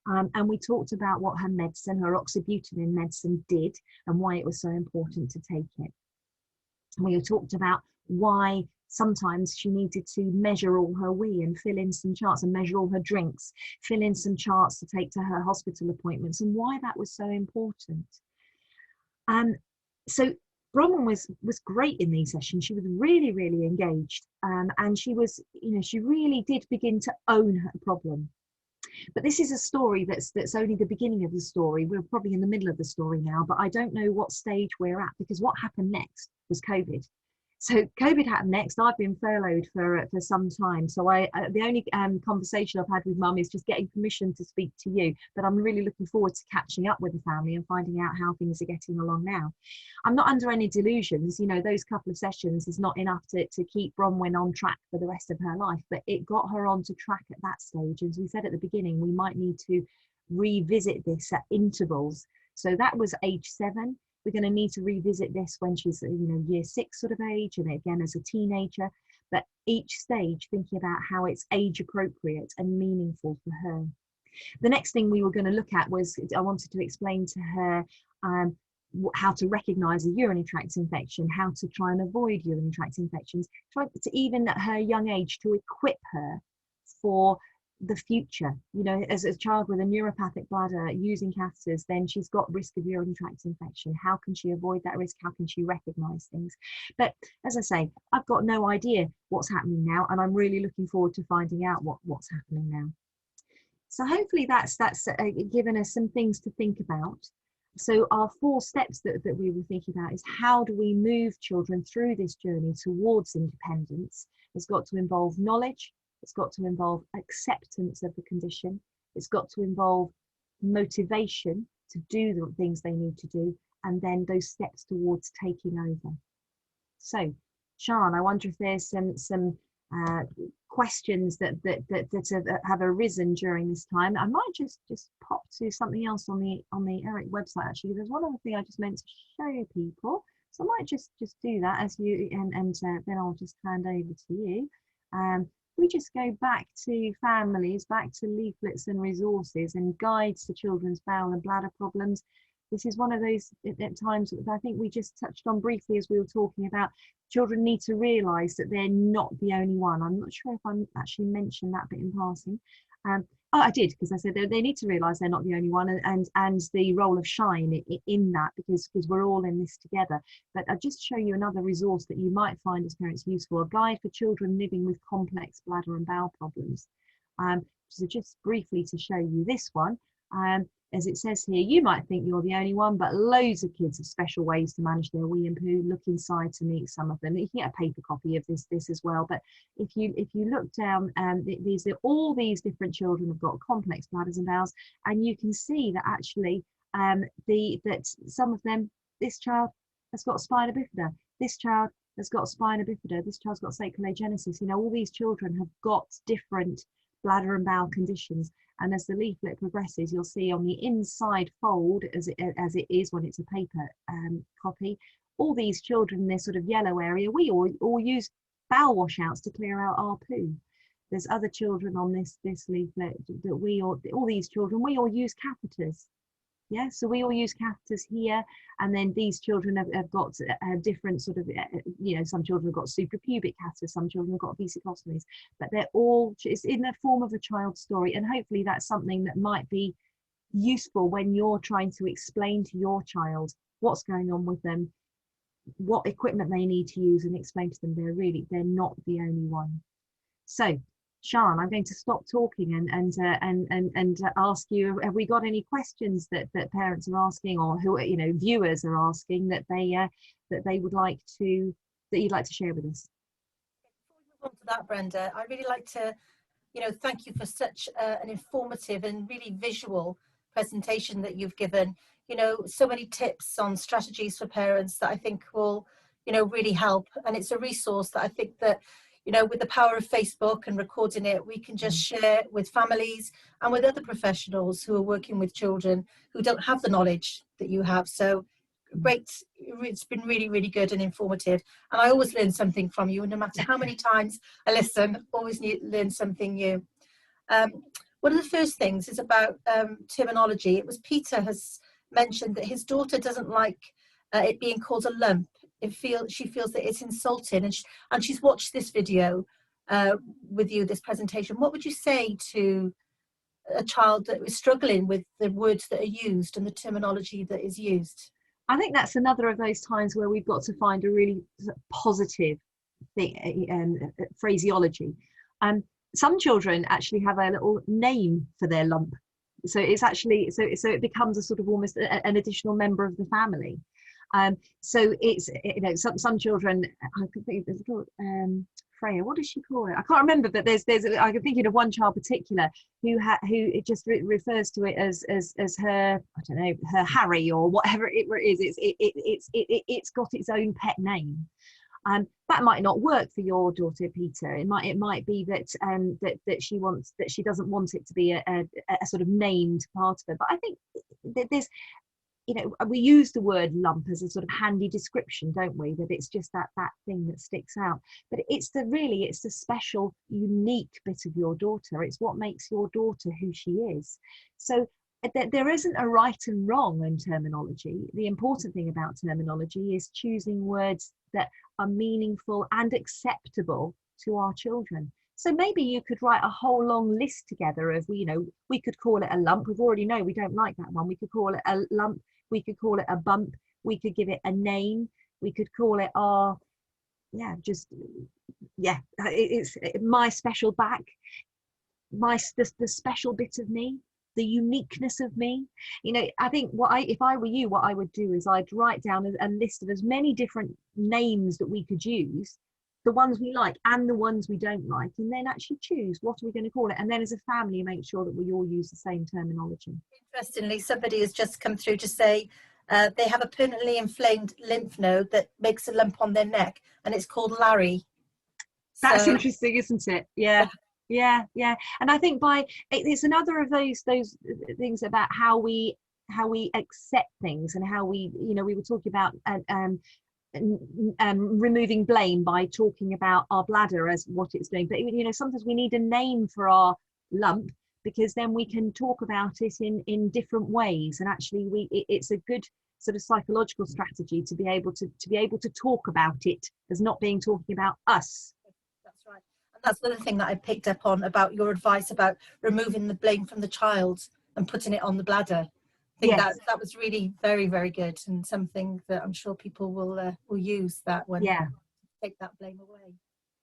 And we talked about what her medicine, her oxybutynin medicine, did and why it was so important to take it. We talked about why sometimes she needed to measure all her wee and fill in some charts and measure all her drinks, fill in some charts to take to her hospital appointments, and why that was so important. So Bronwyn was great in these sessions. She was really, really engaged, and she was, she really did begin to own her problem. But this is a story that's only the beginning of the story. We're probably in the middle of the story now, but I don't know what stage we're at, because what happened next was COVID. So COVID happened next. I've been furloughed for some time. So the only conversation I've had with Mum is just getting permission to speak to you. But I'm really looking forward to catching up with the family and finding out how things are getting along now. I'm not under any delusions. Those couple of sessions is not enough to keep Bronwyn on track for the rest of her life. But it got her onto track at that stage. As we said at the beginning, we might need to revisit this at intervals. So that was age 7. We're going to need to revisit this when she's, year 6 sort of age, and again as a teenager. But each stage, thinking about how it's age appropriate and meaningful for her. The next thing we were going to look at was, I wanted to explain to her how to recognise a urinary tract infection, how to try and avoid urinary tract infections, try to, even at her young age, to equip her for the future. As a child with a neuropathic bladder using catheters, then she's got risk of urinary tract infection. How can she avoid that risk? How can she recognize things? But as I say, I've got no idea what's happening now, and I'm really looking forward to finding out what's happening now. So hopefully that's given us some things to think about. So our 4 steps that we were thinking about is, how do we move children through this journey towards independence? It's got to involve knowledge. It's got to involve acceptance of the condition. It's got to involve motivation to do the things they need to do, and then those steps towards taking over. So, Sian, I wonder if there's some questions that have arisen during this time. I might just pop to something else on the ERIC website. Actually, there's one other thing I just meant to show people, so I might just do that as you, and then I'll just hand over to you. We just go back to families, back to leaflets and resources and guides to children's bowel and bladder problems. This is one of those at times that I think we just touched on briefly as we were talking about. Children need to realise that they're not the only one. I'm not sure if I actually mentioned that bit in passing. Oh, I did, because I said they need to realise they're not the only one, and the role of shine in that, because we're all in this together. But I'll just show you another resource that you might find as parents useful: a guide for children living with complex bladder and bowel problems. So just briefly to show you this one, as it says here, you might think you're the only one, but loads of kids have special ways to manage their wee and poo. Look inside to meet some of them. You can get a paper copy of this as well. But if you look down, all these different children have got complex bladders and bowels, and you can see that actually that some of them, this child has got spina bifida, this child has got spina bifida, this child's got sacral agenesis. All these children have got different bladder and bowel conditions. And as the leaflet progresses, you'll see on the inside fold, as it is when it's a paper copy, all these children in this sort of yellow area, we all use bowel washouts to clear out our poo. there's other children on this leaflet that all these children, we all use catheters. Yeah, so we all use catheters here, and then these children have got different sort of, some children have got suprapubic catheters, some children have got vesicostomies, but they're all, it's in the form of a child's story, and hopefully that's something that might be useful when you're trying to explain to your child what's going on with them, what equipment they need to use, and explain to them they're not the only one. So Sian, I'm going to stop talking and ask you, have we got any questions that parents are asking, or who, viewers are asking, that they would like to, that you'd like to share with us?
Before we move on to that, Brenda, I'd really like to, thank you for such an informative and really visual presentation that you've given. So many tips on strategies for parents that I think will, really help. And it's a resource that I think that, with the power of Facebook and recording it, we can just share with families and with other professionals who are working with children who don't have the knowledge that you have. So great. It's been really, really good and informative. And I always learn something from you. And no matter how many times I listen, always learn something new. One of the first things is about terminology. It was Peter has mentioned that his daughter doesn't like it being called a lump. She feels that it's insulting, and she's watched this video with you, this presentation. What would you say to a child that is struggling with the words that are used and the terminology that is used?
I think that's another of those times where we've got to find a really positive phraseology. Some children actually have a little name for their lump, so it's actually so it becomes a sort of almost an additional member of the family. So it's, some children, I could think there's a little Freya, what does she call it? I can't remember, but there's I'm thinking of one child particular who it just refers to it as her, I don't know, her Harry or whatever it is. It's got its own pet name. That might not work for your daughter, Peter. It might be that that she doesn't want it to be a sort of named part of it. But I think that there's, we use the word lump as a sort of handy description, don't we? That it's just that thing that sticks out. But it's the special, unique bit of your daughter. It's what makes your daughter who she is. So there isn't a right and wrong in terminology. The important thing about terminology is choosing words that are meaningful and acceptable to our children. So maybe you could write a whole long list together of, we could call it a lump. We've already know we don't like that one. We could call it a lump. We could call it a bump. We could give it a name. We could call it it's my special back, the special bit of me, the uniqueness of me. I think if I were you, what I would do is I'd write down a list of as many different names that we could use, the ones we like and the ones we don't like, and then actually choose what are we going to call it, and then as a family make sure that we all use the same terminology.
Interestingly, somebody has just come through to say they have a permanently inflamed lymph node that makes a lump on their neck, and it's called Larry.
That's interesting, isn't it? Yeah. And I think it's another of those things about how we accept things, and how we were talking about removing blame by talking about our bladder as what it's doing. But sometimes we need a name for our lump, because then we can talk about it in different ways, and actually it's a good sort of psychological strategy to be able to talk about it as not being talking about us.
That's right. And that's the other thing that I picked up on about your advice about removing the blame from the child and putting it on the bladder. I think that was really very, very good, and something that I'm sure people will use that when take that blame away.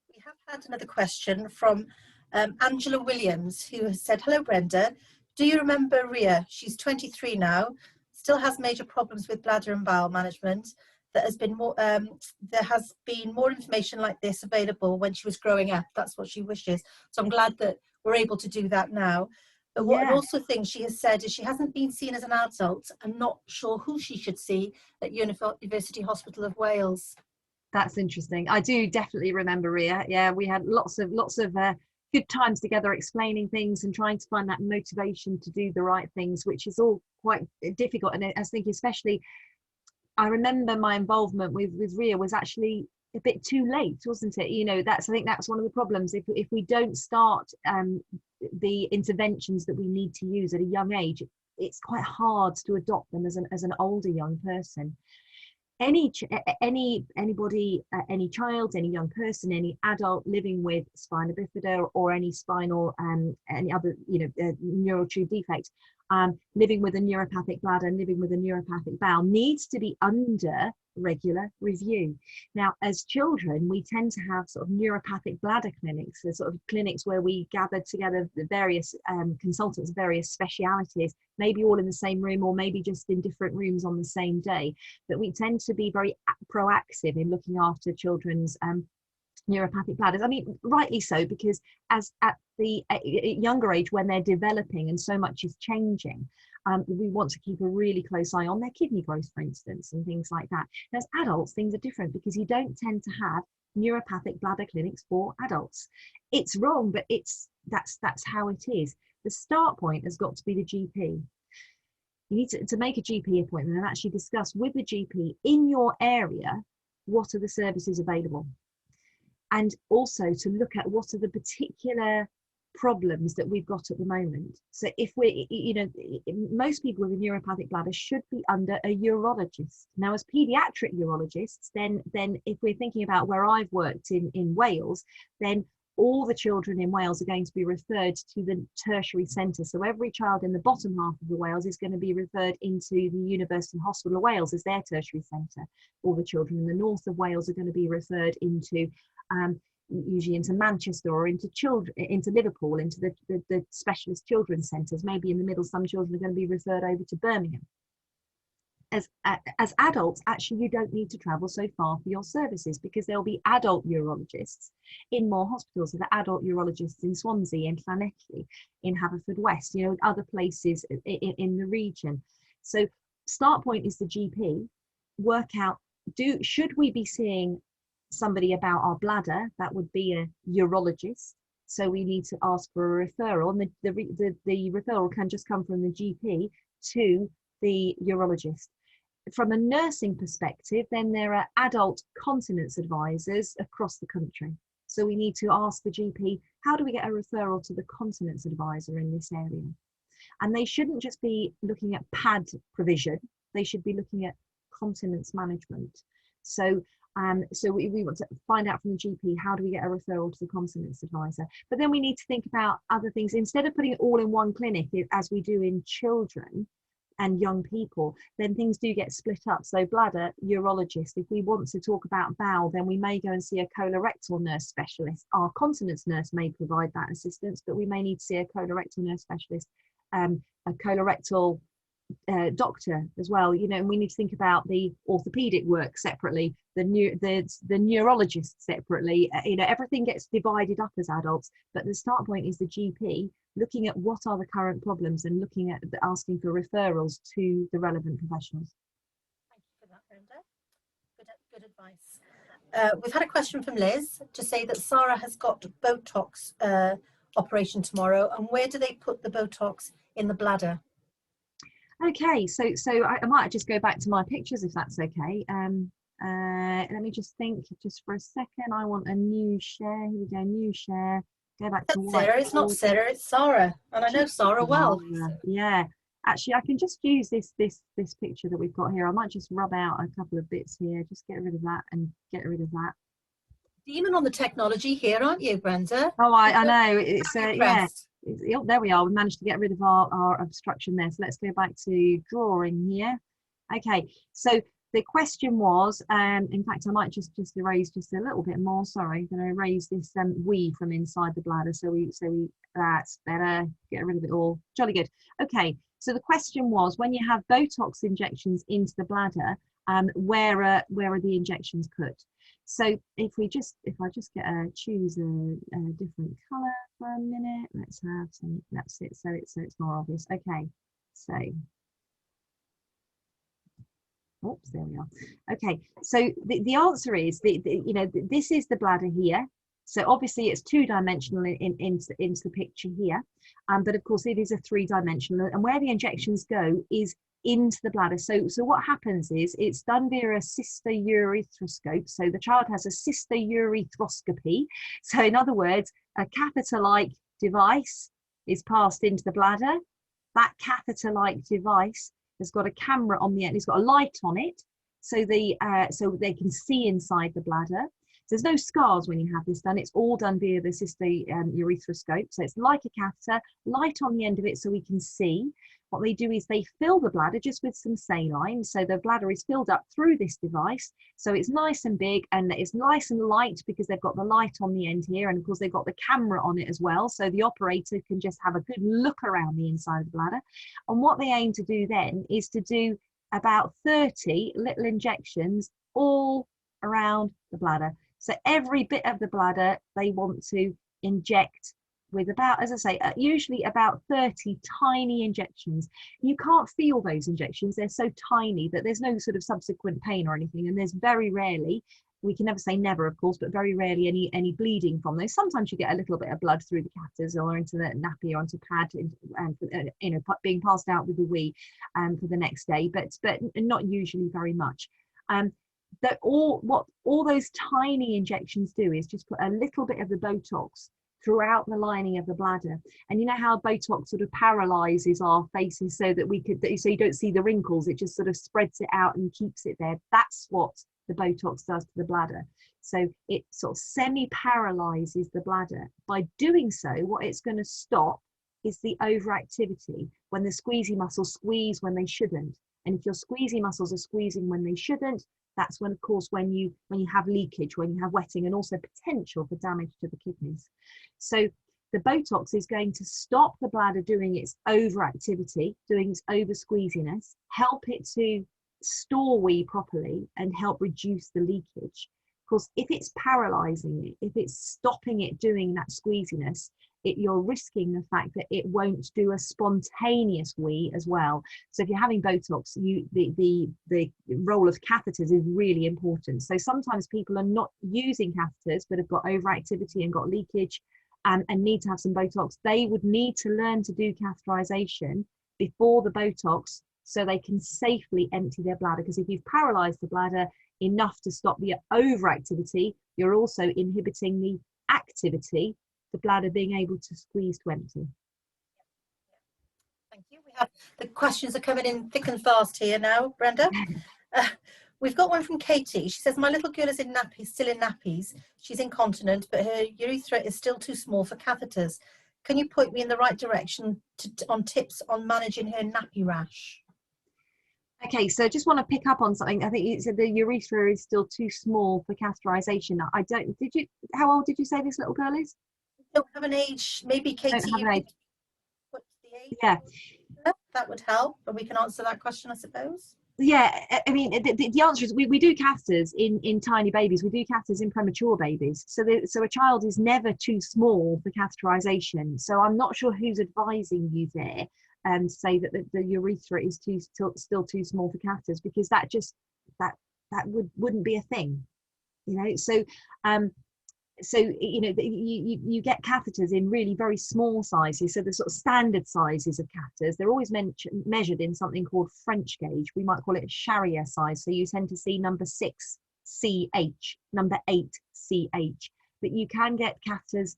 We have had another question from Angela Williams, who has said, "Hello Brenda, do you remember Ria? She's 23 now, still has major problems with bladder and bowel management. There has been more information like this available when she was growing up." That's what she wishes. So I'm glad that we're able to do that now. But what also thing she has said is she hasn't been seen as an adult and not sure who she should see at University Hospital of Wales.
That's interesting. I do definitely remember Ria. Yeah, we had lots of good times together explaining things and trying to find that motivation to do the right things, which is all quite difficult. And I think especially, I remember my involvement with Ria was actually a bit too late, wasn't it? You know, I think that's one of the problems. If we don't start the interventions that we need to use at a young age, it's quite hard to adopt them as an older young person. Anybody, any child, any young person, any adult living with spina bifida or any spinal any other neural tube defect, living with a neuropathic bladder and living with a neuropathic bowel needs to be under regular review. Now, as children, we tend to have sort of neuropathic bladder clinics, the sort of clinics where we gather together the various consultants, various specialities, maybe all in the same room or maybe just in different rooms on the same day. But we tend to be very proactive in looking after children's neuropathic bladders. I mean, rightly so, because as at the younger age, when they're developing and so much is changing, we want to keep a really close eye on their kidney growth, for instance, and things like that. And as adults, things are different because you don't tend to have neuropathic bladder clinics for adults. It's wrong, but that's how it is. The start point has got to be the GP. You need to make a GP appointment and actually discuss with the GP in your area what are the services available. And also to look at what are the particular problems that we've got at the moment. So if we, most people with a neuropathic bladder should be under a urologist. Now, as paediatric urologists, then if we're thinking about where I've worked in Wales, then all the children in Wales are going to be referred to the tertiary centre. So every child in the bottom half of the Wales is going to be referred into the University Hospital of Wales as their tertiary centre. All the children in the north of Wales are going to be referred into usually into Manchester or into Liverpool, into the specialist children's centres. Maybe in the middle, some children are going to be referred over to Birmingham. As adults, actually, you don't need to travel so far for your services because there'll be adult urologists in more hospitals. So the adult urologists in Swansea, in Llanelli, in Haverfordwest, other places in the region. So start point is the GP. Work out, should we be seeing somebody about our bladder? That would be a urologist. So we need to ask for a referral, and the referral can just come from the GP to the urologist. From a nursing perspective, then there are adult continence advisors across the country. So we need to ask the GP, how do we get a referral to the continence advisor in this area? And they shouldn't just be looking at pad provision, they should be looking at continence management. So we want to find out from the GP, how do we get a referral to the continence advisor? But then we need to think about other things. Instead of putting it all in one clinic, as we do in children and young people, then things do get split up. So bladder, urologist. If we want to talk about bowel, then we may go and see a colorectal nurse specialist. Our continence nurse may provide that assistance, but we may need to see a colorectal nurse specialist, a colorectal doctor as well, and we need to think about the orthopedic work separately, the neurologist separately. Everything gets divided up as adults, but the start point is the GP looking at what are the current problems and looking at asking for referrals to the relevant professionals.
Thank you for that, Brenda. Good advice. We've had a question from Liz to say that Sarah has got Botox operation tomorrow, and where do they put the Botox in the bladder?
Okay, so I might just go back to my pictures if that's okay. Let me just think just for a second. I want a new share. Here we go, new share. Go back to
Sarah. It's not Sarah, it's Sarah, and I know Sarah well.
Yeah, actually, I can just use this picture that we've got here. I might just rub out a couple of bits here. Just get rid of that and get rid of that.
Demon on the technology here, aren't you, Brenda?
Oh, I know. It's yeah. Oh, there we are. We managed to get rid of our obstruction there. So let's go back to drawing here. Okay, so the question was, in fact, I might just erase just a little bit more. Sorry, I'm going to erase this we from inside the bladder. So we that's better. Get rid of it all. Jolly good. Okay, so the question was, when you have Botox injections into the bladder, where are the injections put? So if I just choose a different color for a minute, let's have some. That's it. So it's more obvious. Okay. So, oops, there we are. Okay. So the answer is this is the bladder here. So obviously it's two-dimensional into the picture here, but of course it is a three-dimensional. And where the injections go is into the bladder. So what happens is it's done via a cystourethroskop. So the child has a cystourethropy. So in other words, a catheter-like device is passed into the bladder. That catheter-like device has got a camera on the end. It's got a light on it, so they can see inside the bladder. So there's no scars when you have this done. It's all done via the cystourethroskop. So it's like a catheter, light on the end of it so we can see. What they do is they fill the bladder just with some saline. So the bladder is filled up through this device. So it's nice and big and it's nice and light because they've got the light on the end here. And of course, they've got the camera on it as well. So the operator can just have a good look around the inside of the bladder. And what they aim to do then is to do about 30 little injections all around the bladder. So every bit of the bladder they want to inject with about, as I say, usually about 30 tiny injections. You can't feel those injections. They're so tiny that there's no sort of subsequent pain or anything. And there's very rarely, we can never say never, of course, but very rarely any bleeding from those. Sometimes you get a little bit of blood through the catheters or into the nappy or onto pad, and being passed out with the wee for the next day, but not usually very much. That what all those tiny injections do is just put a little bit of the Botox throughout the lining of the bladder. And you know how Botox sort of paralyzes our faces so that so you don't see the wrinkles, it just sort of spreads it out and keeps it there. That's what the Botox does to the bladder. So it sort of semi-paralyzes the bladder. By doing so, what it's going to stop is the overactivity, when the squeezy muscles squeeze when they shouldn't. And if your squeezy muscles are squeezing when they shouldn't, that's when, of course, when you have leakage, when you have wetting, and also potential for damage to the kidneys. So the Botox is going to stop the bladder doing its overactivity, doing its over squeeziness, help it to store wee properly and help reduce the leakage. Of course, if it's paralyzing it, if it's stopping it doing that squeeziness, you're risking the fact that it won't do a spontaneous wee as well. So if you're having Botox, the role of catheters is really important. So sometimes people are not using catheters but have got overactivity and got leakage and need to have some Botox. They would need to learn to do catheterization before the Botox so they can safely empty their bladder. Because if you've paralyzed the bladder enough to stop the overactivity, you're also inhibiting the activity, the bladder being able to squeeze to empty.
Thank you. We have the questions are coming in thick and fast here now, Brenda. We've got one from Katie. She says, my little girl is in nappies, still in nappies. She's incontinent, but her urethra is still too small for catheters. Can you point me in the right direction on tips on managing her nappy rash?
Okay, so I just want to pick up on something. I think you said the urethra is still too small for catheterization. How old did you say this little girl is?
Don't have an age. Maybe Katie,
Don't have an age.
What's the age?
Yeah,
that would help, and we can answer that question, I suppose.
Yeah, I mean, the answer is we do catheters in tiny babies. We do catheters in premature babies. So a child is never too small for catheterization. So I'm not sure who's advising you there and say that the urethra is still too small for catheters, because that wouldn't be a thing, you know. So you know, you get catheters in really very small sizes. So the sort of standard sizes of catheters, they're always measured in something called French gauge. We might call it Charrier size. So you tend to see number 6 CH, number 8 CH. But you can get catheters.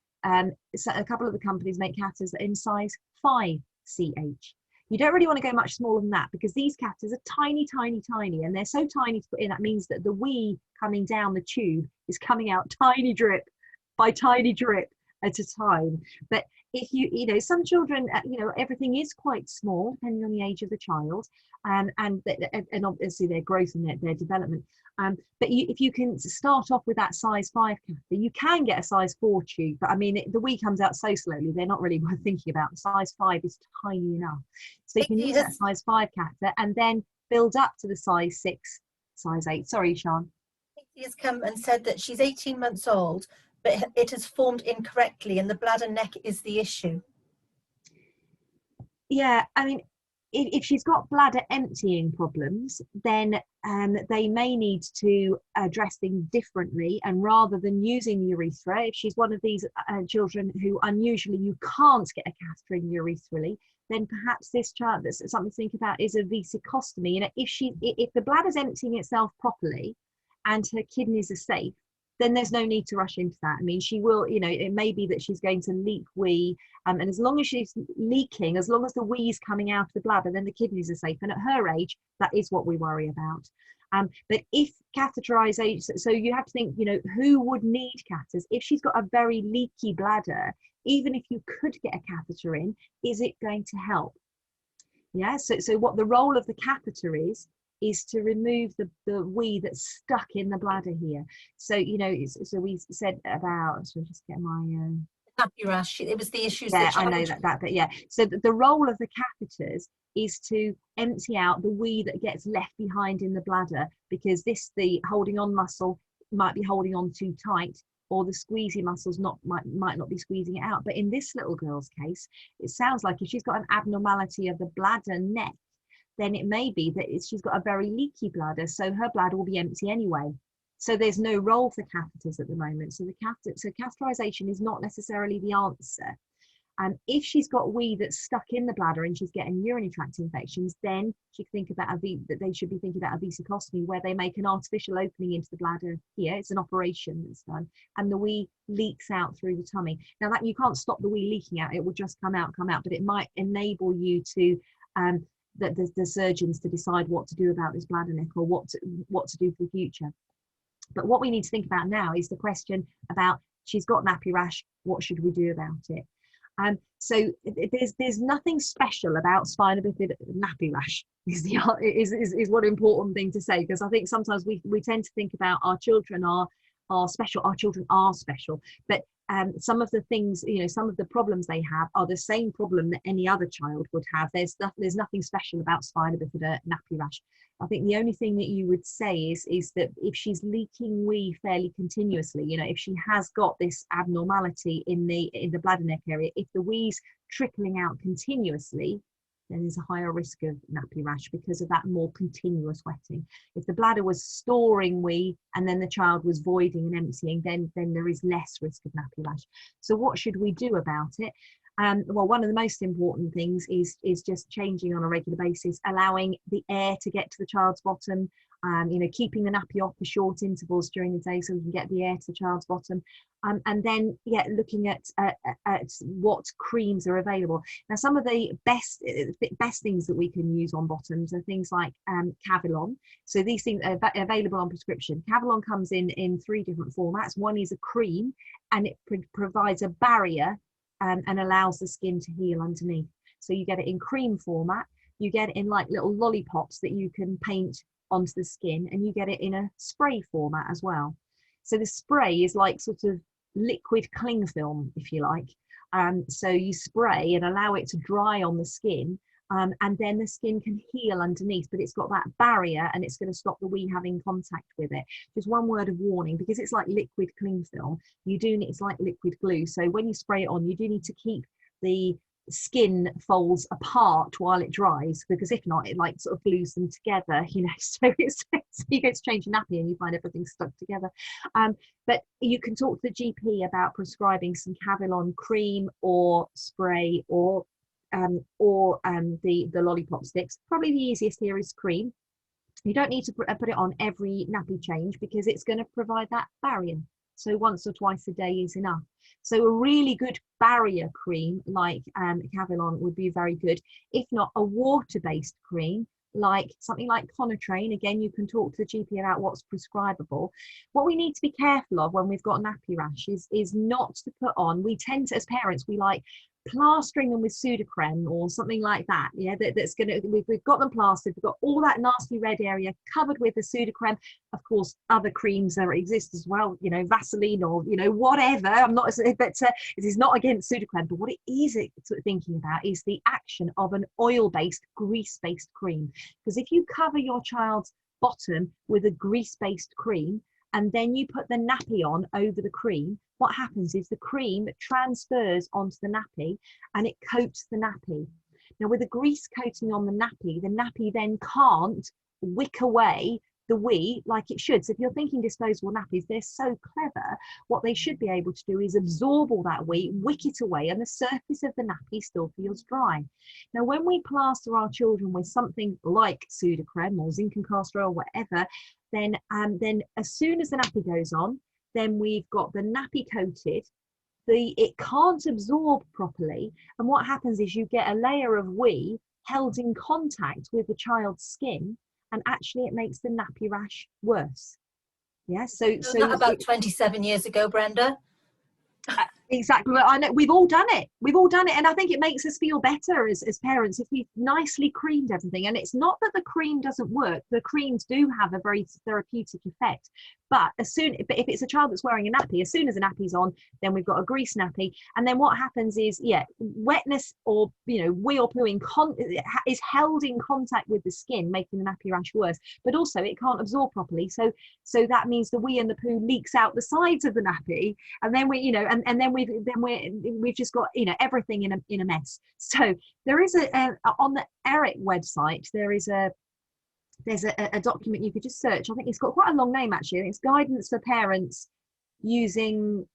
So a couple of the companies make catheters that are in size 5 CH. You don't really want to go much smaller than that, because these catheters are tiny, tiny, tiny, and they're so tiny to put in. That means that the wee coming down the tube is coming out tiny drip by tiny drip at a time. But if you know, some children, you know, everything is quite small depending on the age of the child, and obviously their growth and their development. But if you can start off with that size 5 catheter, you can get a size 4 tube. But I mean, the wee comes out so slowly, they're not really worth thinking about. The size 5 is tiny enough. So you can use that size 5 catheter and then build up to the size 6, size 8. Sorry, Sian.
Katie has come and said that she's 18 months old, but it has formed incorrectly and the bladder neck is the issue.
Yeah, I mean, if she's got bladder emptying problems, then they may need to address things differently. And rather than using the urethra, if she's one of these children who unusually you can't get a catheter in urethral, then perhaps this child, that's something to think about, is a vesicostomy. You know, if the bladder's emptying itself properly and her kidneys are safe, then there's no need to rush into that. I mean, she will, you know, it may be that she's going to leak wee, and as long as she's leaking, as long as the wee is coming out of the bladder, then the kidneys are safe. And at her age, that is what we worry about. But if catheterization, so you have to think, you know, who would need catheters? If she's got a very leaky bladder, even if you could get a catheter in, is it going to help? Yeah, so what the role of the catheter is to remove the wee that's stuck in the bladder here. So, you know, so we said about, so just get my
nappy rash. It was the issues.
Yeah, I know that, but yeah. So the role of the catheters is to empty out the wee that gets left behind in the bladder, because the holding on muscle might be holding on too tight, or the squeezy muscles might not be squeezing it out. But in this little girl's case, it sounds like if she's got an abnormality of the bladder neck, then it may be that she's got a very leaky bladder, so her bladder will be empty anyway. So there's no role for catheters at the moment. So catheterization is not necessarily the answer. And if she's got wee that's stuck in the bladder and she's getting urinary tract infections, then she can think about that they should be thinking about a vesicostomy, where they make an artificial opening into the bladder here. It's an operation that's done, and the wee leaks out through the tummy. Now, that you can't stop the wee leaking out; it will just come out, but it might enable you to the surgeons to decide what to do about this bladder neck, or what to do for the future. But what we need to think about now is the question about, she's got nappy rash, what should we do about it? So there's nothing special about spina bifida nappy rash is one important thing to say, because I think sometimes we tend to think about our children are special. Our children are special, but some of the things, you know, some of the problems they have are the same problem that any other child would have. There's nothing special about spina bifida nappy rash. I think the only thing that you would say is that if she's leaking wee fairly continuously, you know, if she has got this abnormality in the bladder neck area, if the wee's trickling out continuously, then there's a higher risk of nappy rash because of that more continuous wetting. If the bladder was storing wee and then the child was voiding and emptying, then there is less risk of nappy rash. So what should we do about it? Well, one of the most important things is just changing on a regular basis, allowing the air to get to the child's bottom, you know, keeping the nappy off for short intervals during the day so we can get the air to the child's bottom, and then looking at what creams are available. Now, some of the best things that we can use on bottoms are things like Cavilon. So these things are available on prescription. Cavilon comes in 3 different formats. One is a cream, and it provides a barrier and allows the skin to heal underneath. So you get it in cream format, you get it in like little lollipops that you can paint onto the skin, and you get it in a spray format as well. So the spray is like sort of liquid cling film, if you like. So you spray and allow it to dry on the skin, and then the skin can heal underneath, but it's got that barrier and it's going to stop the wee having contact with it. Just one word of warning, because it's like liquid cling film, it's like liquid glue. So when you spray it on, you do need to keep the skin folds apart while it dries, because if not, it like sort of glues them together, you know. So you go to change your nappy and you find everything stuck together. But you can talk to the GP about prescribing some Cavilon cream or spray, or the lollipop sticks. Probably the easiest here is cream. You don't need to put it on every nappy change, because it's going to provide that barrier. So once or twice a day is enough. So a really good barrier cream like Cavilon would be very good. If not, a water-based cream, like something like Tract. Again, you can talk to the GP about what's prescribable. What we need to be careful of when we've got nappy rash is not to put on, we tend to, as parents, we like plastering them with Sudocrem or something like that. Yeah, that's gonna, we've got them plastered, we've got all that nasty red area covered with the Sudocrem. Of course, other creams that exist as well, you know, Vaseline or, you know, whatever. I'm not, but it is not against Sudocrem, but what it is thinking about is the action of an oil-based, grease-based cream. Because if you cover your child's bottom with a grease-based cream, and then you put the nappy on over the cream, what happens is the cream transfers onto the nappy and it coats the nappy. Now with a grease coating on the nappy then can't wick away the wee like it should. So if you're thinking disposable nappies, they're so clever. What they should be able to do is absorb all that wee, wick it away, and the surface of the nappy still feels dry. Now, when we plaster our children with something like Sudocrem or zinc and castor oil, whatever, then as soon as the nappy goes on, then we've got the nappy coated. It can't absorb properly, and what happens is you get a layer of wee held in contact with the child's skin, and actually it makes the nappy rash worse. Yeah, so
that about 27 years ago, Brenda.
Exactly. I know we've all done it. And I think it makes us feel better as parents if we've nicely creamed everything. And it's not that the cream doesn't work. The creams do have a very therapeutic effect. But if it's a child that's wearing a nappy, as soon as the nappy's on, then we've got a grease nappy. And then what happens is, wetness or, wee or poo is held in contact with the skin, making the nappy rash worse. But also it can't absorb properly. So that means the wee and the poo leaks out the sides of the nappy. And then we've just got everything in a mess. So there is on the ERIC website there's a document you could just search. I think it's got quite a long name actually. It's guidance for parents using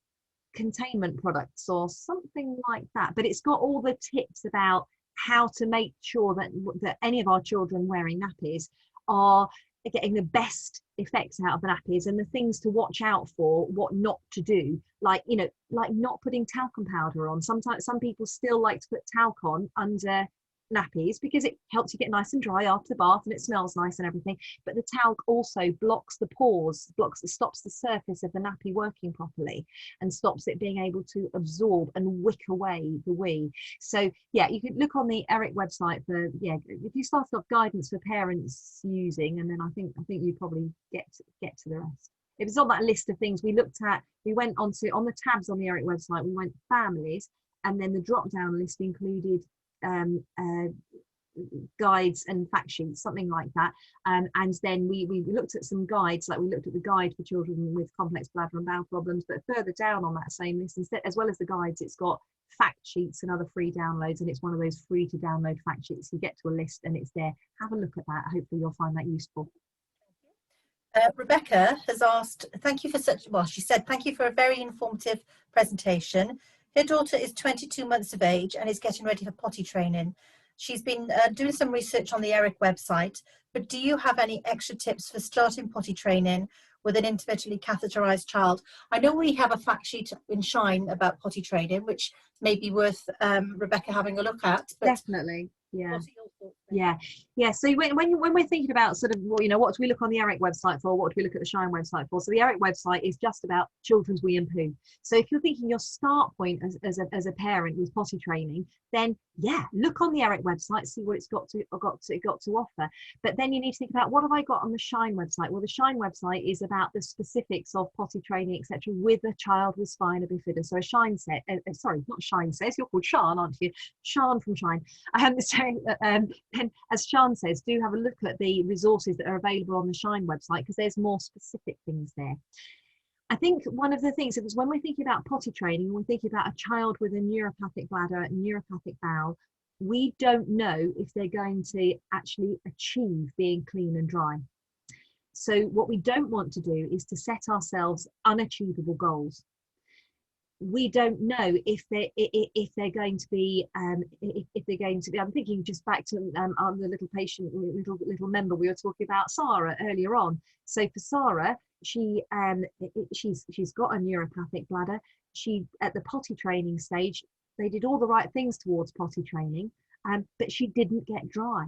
containment products or something like that, but it's got all the tips about how to make sure that any of our children wearing nappies are getting the best effects out of the nappies, and the things to watch out for, what not to do, like not putting talcum powder on. Sometimes some people still like to put talc on under nappies because it helps you get nice and dry after the bath and it smells nice and everything, but the talc also blocks the pores, stops the surface of the nappy working properly and stops it being able to absorb and wick away the wee. So you could look on the ERIC website for if you start off guidance for parents using, and then I think you probably get to the rest. If it's on that list of things we looked at, we went on the tabs on the ERIC website, we went families, and then the drop down list included guides and fact sheets, something like that, and then we looked at some guides, like we looked at the guide for children with complex bladder and bowel problems, but further down on that same list, instead, as well as the guides, it's got fact sheets and other free downloads, and it's one of those free to download fact sheets. You get to a list and it's there. Have a look at that. Hopefully you'll find that useful.
Rebecca has asked, she said, thank you for a very informative presentation. Her daughter is 22 months of age and is getting ready for potty training. She's been doing some research on the ERIC website, but do you have any extra tips for starting potty training with an intermittently catheterized child? I know we have a fact sheet in Shine about potty training, which may be worth Rebecca having a look at. But
definitely. So when we're thinking about sort of, what do we look on the ERIC website for, what do we look at the Shine website for? So the ERIC website is just about children's wee and poo. So if you're thinking your start point as a parent with potty training, then look on the ERIC website, see what it's got to offer. But then you need to think about, what have I got on the Shine website? Well, the Shine website is about the specifics of potty training, etc., with a child with spina bifida. So a Shine set, not Shine says, you're called Shan, aren't you? Shan from Shine. And as Shan says, do have a look at the resources that are available on the Shine website, because there's more specific things there. I think one of the things is when we're thinking about potty training, we're thinking about a child with a neuropathic bladder, neuropathic bowel, we don't know if they're going to actually achieve being clean and dry. So what we don't want to do is to set ourselves unachievable goals. We don't know if they're going to be I'm thinking just back to the little patient, little member we were talking about, Sarah, earlier on. So for Sarah, she's got a neuropathic bladder. She, at the potty training stage, they did all the right things towards potty training, but she didn't get dry.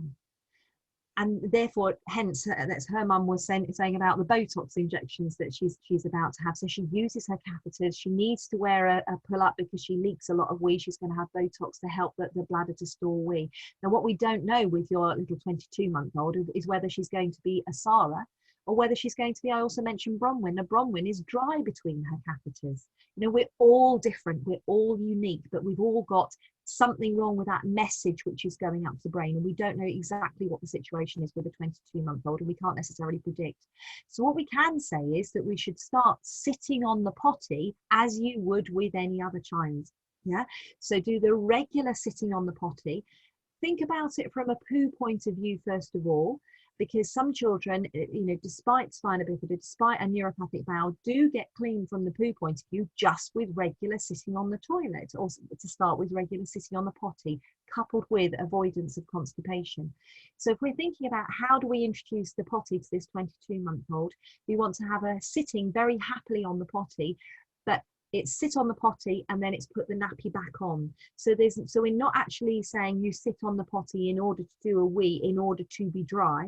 And therefore, hence, that's her mum was saying about the Botox injections that she's about to have. So she uses her catheters. She needs to wear a pull-up because she leaks a lot of wee. She's going to have Botox to help the bladder to store wee. Now, what we don't know with your little 22-month-old is whether she's going to be a Sarah or whether she's going to be, I also mentioned Bronwyn. Now, Bronwyn is dry between her catheters. We're all different, we're all unique, but we've all got something wrong with that message which is going up to the brain, and we don't know exactly what the situation is with a 22-month-old, and we can't necessarily predict. So what we can say is that we should start sitting on the potty as you would with any other child. So do the regular sitting on the potty. think about it from a poo point of view, first of all, because some children, despite spina bifida, despite a neuropathic bowel, do get clean from the poo point of view just with regular sitting on the toilet, or to start with regular sitting on the potty, coupled with avoidance of constipation. So if we're thinking about how do we introduce the potty to this 22-month-old, we want to have her sitting very happily on the potty, but it's sit on the potty and then it's put the nappy back on. So we're not actually saying you sit on the potty in order to do a wee, in order to be dry.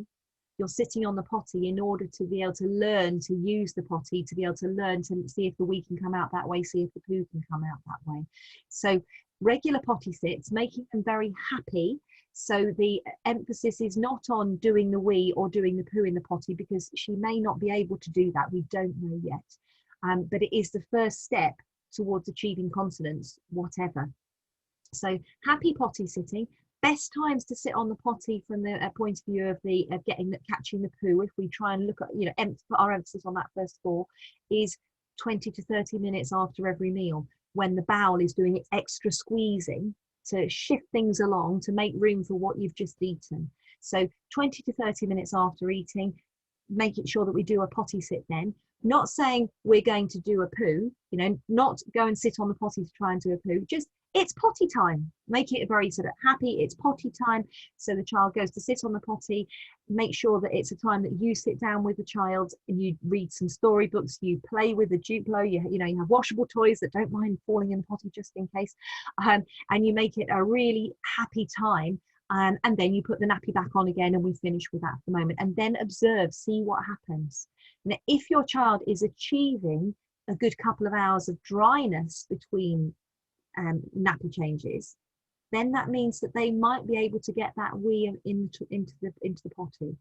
You're sitting on the potty in order to be able to learn to use the potty, to be able to learn to see if the wee can come out that way, see if the poo can come out that way. So regular potty sits, making them very happy. So the emphasis is not on doing the wee or doing the poo in the potty, because she may not be able to do that. We don't know yet. But it is the first step towards achieving continence, whatever. So happy potty sitting. Best times to sit on the potty from the point of view of catching the poo, if we try and look at, put our emphasis on that first of all, is 20 to 30 minutes after every meal, when the bowel is doing its extra squeezing to shift things along, to make room for what you've just eaten. So 20 to 30 minutes after eating, making sure that we do a potty sit then. Not saying we're going to do a poo, not go and sit on the potty to try and do a poo, just it's potty time. Make it very sort of happy, it's potty time. So the child goes to sit on the potty. Make sure that it's a time that you sit down with the child and you read some storybooks, you play with the Duplo, you have washable toys that don't mind falling in the potty just in case, and you make it a really happy time. And then you put the nappy back on again, and we finish with that for the moment, and then observe, see what happens. Now, if your child is achieving a good couple of hours of dryness between nappy changes, then that means that they might be able to get that wee into the potty.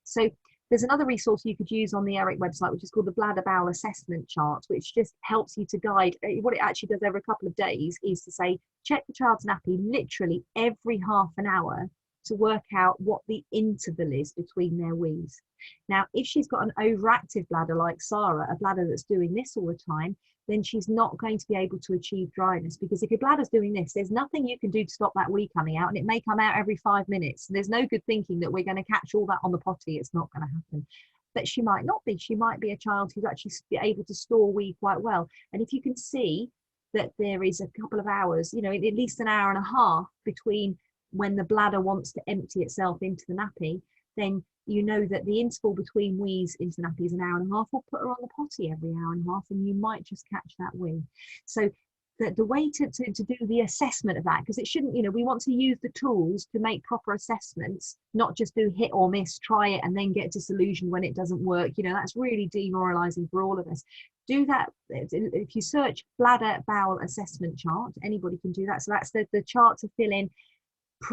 So there's another resource you could use on the ERIC website, which is called the Bladder Bowel Assessment Chart, which just helps you to guide. What it actually does every couple of days is to say, check the child's nappy literally every half an hour to work out what the interval is between their wees. Now, if she's got an overactive bladder like Sarah, a bladder that's doing this all the time, then she's not going to be able to achieve dryness, because if your bladder's doing this, there's nothing you can do to stop that wee coming out, and it may come out every 5 minutes. There's no good thinking that we're going to catch all that on the potty. It's not going to happen. But she might not be. She might be a child who's actually able to store wee quite well. And if you can see that there is a couple of hours, at least an hour and a half between when the bladder wants to empty itself into the nappy, then you know that the interval between wees into the nappy is an hour and a half, or put her on the potty every hour and a half, and you might just catch that wee. So the way to do the assessment of that, because it shouldn't, we want to use the tools to make proper assessments, not just do hit or miss, try it and then get disillusioned when it doesn't work. That's really demoralizing for all of us. Do that. If you search Bladder Bowel Assessment Chart, anybody can do that. So that's the chart to fill in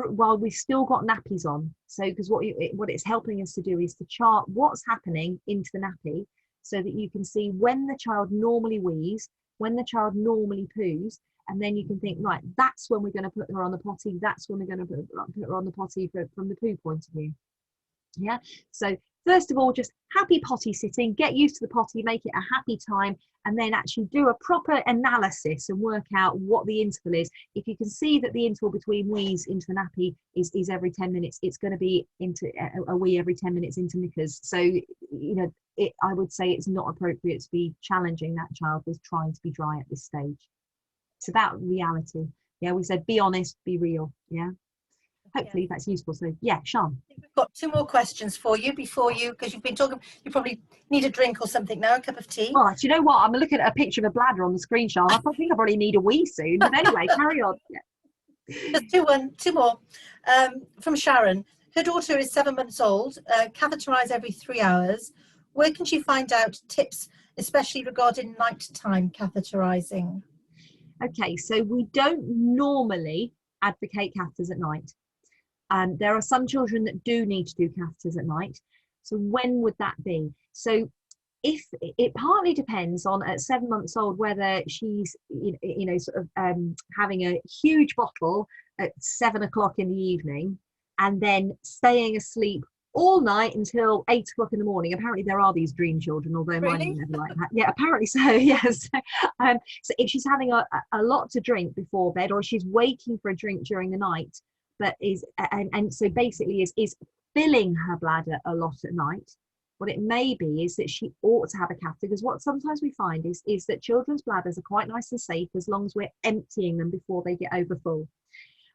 while we've still got nappies on. So because what it's helping us to do is to chart what's happening into the nappy, so that you can see when the child normally wees, when the child normally poos, and then you can think, right, that's when we're going to put her on the potty, that's when we're going to put her on the potty from the poo point of view. Yeah, so first of all, just happy potty sitting, get used to the potty, make it a happy time, and then actually do a proper analysis and work out what the interval is. If you can see that the interval between wees into the nappy is every 10 minutes, it's going to be into a wee every 10 minutes into knickers. So, I would say it's not appropriate to be challenging that child with trying to be dry at this stage. It's about reality. Yeah, we said be honest, be real. Yeah. Hopefully that's useful. So yeah, Sean.
We've got 2 more questions for you because you've been talking, you probably need a drink or something now, a cup of tea.
Oh, do you know what? I'm looking at a picture of a bladder on the screen, Sean. I think I probably need a wee soon. But anyway, carry on. Yeah.
Just 2 more. From Sharon. Her daughter is 7 months old, catheterized every 3 hours. Where can she find out tips, especially regarding nighttime catheterizing?
Okay, so we don't normally advocate catheters at night. There are some children that do need to do catheters at night. So when would that be? So if it partly depends on at 7 months old whether she's having a huge bottle at 7 o'clock in the evening and then staying asleep all night until 8 o'clock in the morning. Apparently there are these dream children, although mine are never like that. Yeah, apparently so. Yes. So if she's having a lot to drink before bed, or she's waking for a drink during the night, but and so basically is filling her bladder a lot at night. What it may be is that she ought to have a catheter, because what sometimes we find is that children's bladders are quite nice and safe as long as we're emptying them before they get over full.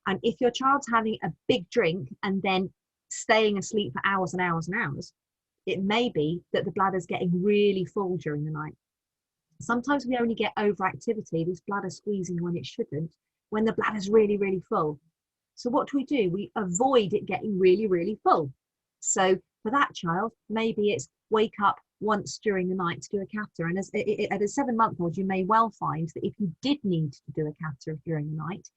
And if your child's having a big drink and then staying asleep for hours and hours and hours, it may be that the bladder's getting really full during the night. Sometimes we only get overactivity, this bladder squeezing when it shouldn't, when the bladder's really, really full. So what do? We avoid it getting really, really full. So for that child, maybe it's wake up once during the night to do a catheter. And at a 7-month-old, you may well find that if you did need to do a catheter during the night,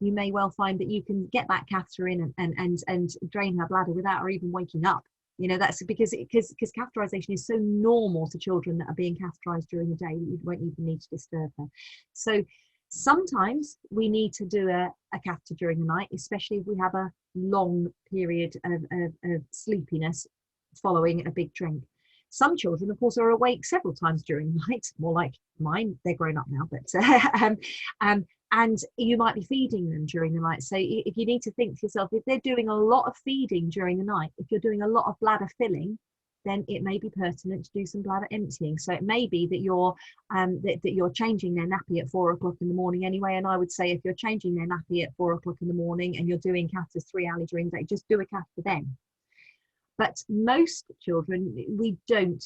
you may well find that you can get that catheter in and drain her bladder without her even waking up. You know, that's because catheterization is so normal to children that are being catheterized during the day that you won't even need to disturb her. So sometimes we need to do a catheter during the night, especially if we have a long period of sleepiness following a big drink. Some children, of course, are awake several times during the night, more like mine. They're grown up now, but and you might be feeding them during the night. So if you need to think to yourself, if they're doing a lot of feeding during the night, if you're doing a lot of bladder filling, then it may be pertinent to do some bladder emptying. So it may be that you're changing their nappy at 4 o'clock in the morning anyway. And I would say if you're changing their nappy at 4 o'clock in the morning and you're doing catheters 3 hours during the day, just do a catheter then. But most children, we don't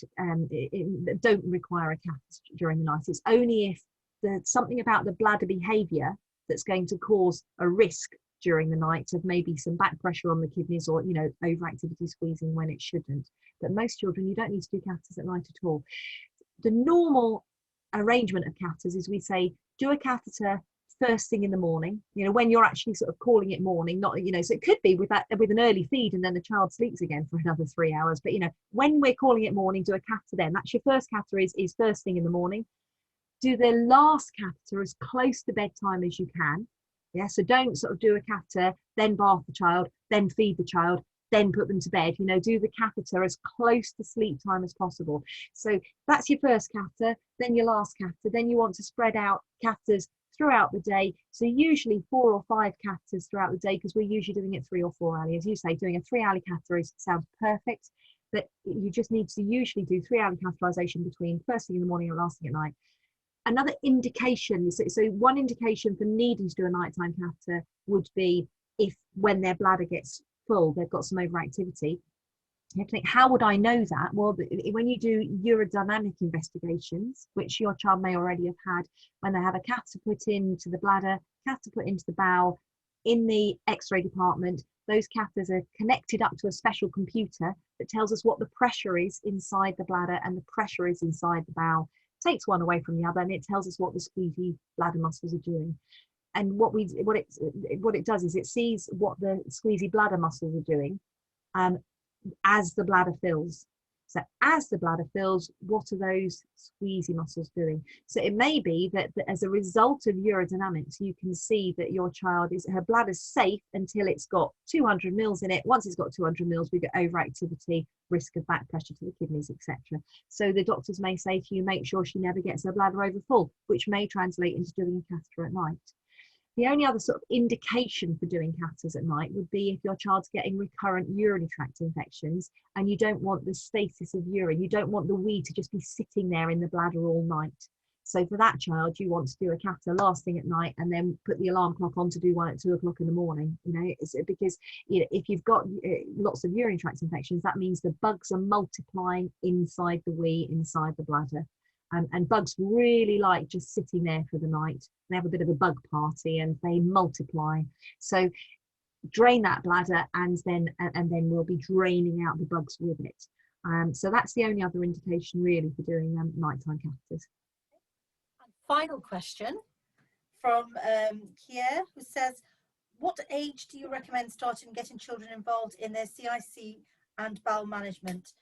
require a catheter during the night. It's only if there's something about the bladder behaviour that's going to cause a risk during the night of maybe some back pressure on the kidneys, or, you know, overactivity squeezing when it shouldn't. But most children, you don't need to do catheters at night at all. The normal arrangement of catheters is we say do a catheter first thing in the morning, you know, when you're actually sort of calling it morning, not, you know, so it could be with an early feed and then the child sleeps again for another 3 hours. But, you know, when we're calling it morning, do a catheter then. That's your first catheter is first thing in the morning. Do the last catheter as close to bedtime as you can. Yeah, so don't sort of do a catheter, then bath the child, then feed the child, then put them to bed. You know, do the catheter as close to sleep time as possible. So that's your first catheter, then your last catheter. Then you want to spread out catheters throughout the day. So usually 4 or 5 catheters throughout the day, because we're usually doing it 3 or 4 hourly. As you say, doing a 3-hourly catheter sounds perfect, but you just need to usually do 3-hourly catheterization between first thing in the morning and last thing at night. Another indication, so one indication for needing to do a nighttime catheter would be if when their bladder gets full, they've got some overactivity. You have to think, how would I know that? Well, when you do urodynamic investigations, which your child may already have had, when they have a catheter put into the bladder, catheter put into the bowel, in the X-ray department, those catheters are connected up to a special computer that tells us what the pressure is inside the bladder and the pressure is inside the bowel. Takes one away from the other, and it tells us what the squeezy bladder muscles are doing. And what it does is it sees what the squeezy bladder muscles are doing as the bladder fills. So as the bladder fills, what are those squeezy muscles doing? So it may be that as a result of urodynamics, you can see that your child her bladder's safe until it's got 200 mils in it. Once it's got 200 mils, we get overactivity, risk of back pressure to the kidneys, etc. So the doctors may say to you, make sure she never gets her bladder over full, which may translate into doing a catheter at night. The only other sort of indication for doing catheters at night would be if your child's getting recurrent urinary tract infections and you don't want the stasis of urine, you don't want the wee to just be sitting there in the bladder all night. So for that child, you want to do a catheter last thing at night and then put the alarm clock on to do one at 2 o'clock in the morning. You know, it's because, you know, if you've got lots of urinary tract infections, that means the bugs are multiplying inside the wee, inside the bladder. And bugs really like just sitting there for the night. They have a bit of a bug party and they multiply. So drain that bladder and then we'll be draining out the bugs with it. So that's the only other indication really for doing nighttime catheters.
Final question from Kier, who says, what age do you recommend starting getting children involved in their CIC and bowel management?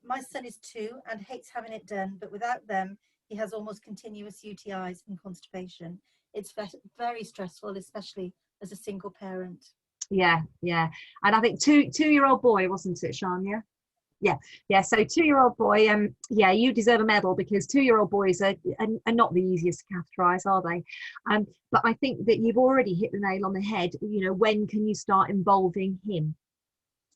My son is 2 and hates having it done, but without them, he has almost continuous UTIs and constipation. It's very stressful, especially as a single parent.
Yeah. And I think two-year-old boy, wasn't it, Shania? Yeah. So 2-year-old boy, yeah, you deserve a medal, because 2-year-old boys are not the easiest to catheterize, are they? But I think that you've already hit the nail on the head. You know, when can you start involving him?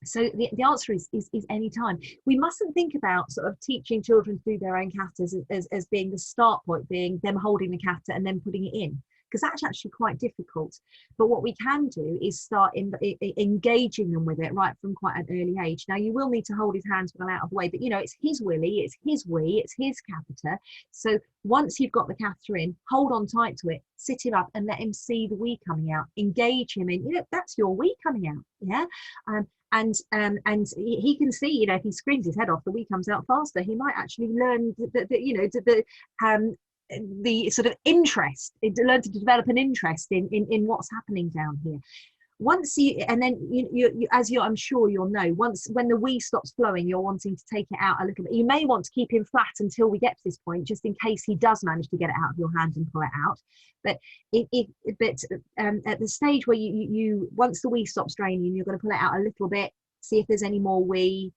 So the answer is any time. We mustn't think about sort of teaching children to do their own catheters as being the start point, being them holding the catheter and then putting it in, because that's actually quite difficult. But what we can do is start engaging them with it right from quite an early age. Now, you will need to hold his hands well out of the way, but you know, it's his willy, it's his wee, it's his catheter. So once you've got the catheter in, hold on tight to it, sit him up and let him see the wee coming out. Engage him in, you know, that's your wee coming out. Yeah. And he can see, you know, if he screams his head off, the wee comes out faster. He might actually learn that, you know, the sort of interest, learn to develop an interest in what's happening down here. Once you, and then you as you, I'm sure you'll know, when the wee stops flowing, you're wanting to take it out a little bit. You may want to keep him flat until we get to this point, just in case he does manage to get it out of your hand and pull it out. But at the stage where you once the wee stops draining, you're going to pull it out a little bit, see if there's any more wee,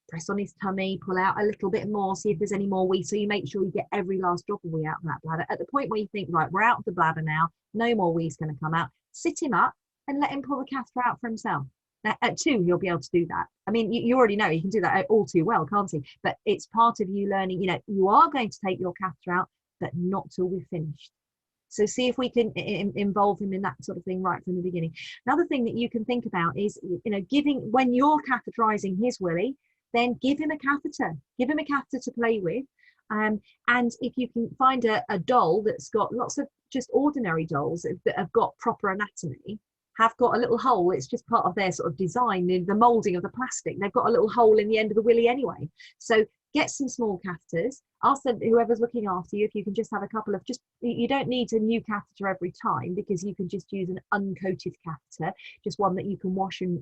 press on his tummy, pull out a little bit more, see if there's any more wee. So you make sure you get every last drop of wee out of that bladder. At the point where you think, right, we're out of the bladder now, no more wee's going to come out, sit him up and let him pull the catheter out for himself. Now, at 2, he'll be able to do that. I mean, you already know he can do that all too well, can't he? But it's part of you learning, you know, you are going to take your catheter out, but not till we've finished. So see if we can involve him in that sort of thing right from the beginning. Another thing that you can think about is, you know, when you're catheterizing his willy, then give him a catheter to play with. And if you can find a doll that's got lots of just ordinary dolls that have got proper anatomy, have got a little hole, it's just part of their sort of design in the molding of the plastic. They've got a little hole in the end of the willy anyway. So get some small catheters, ask them, whoever's looking after you, if you can just have a couple of, just, you don't need a new catheter every time, because you can just use an uncoated catheter, just one that you can wash and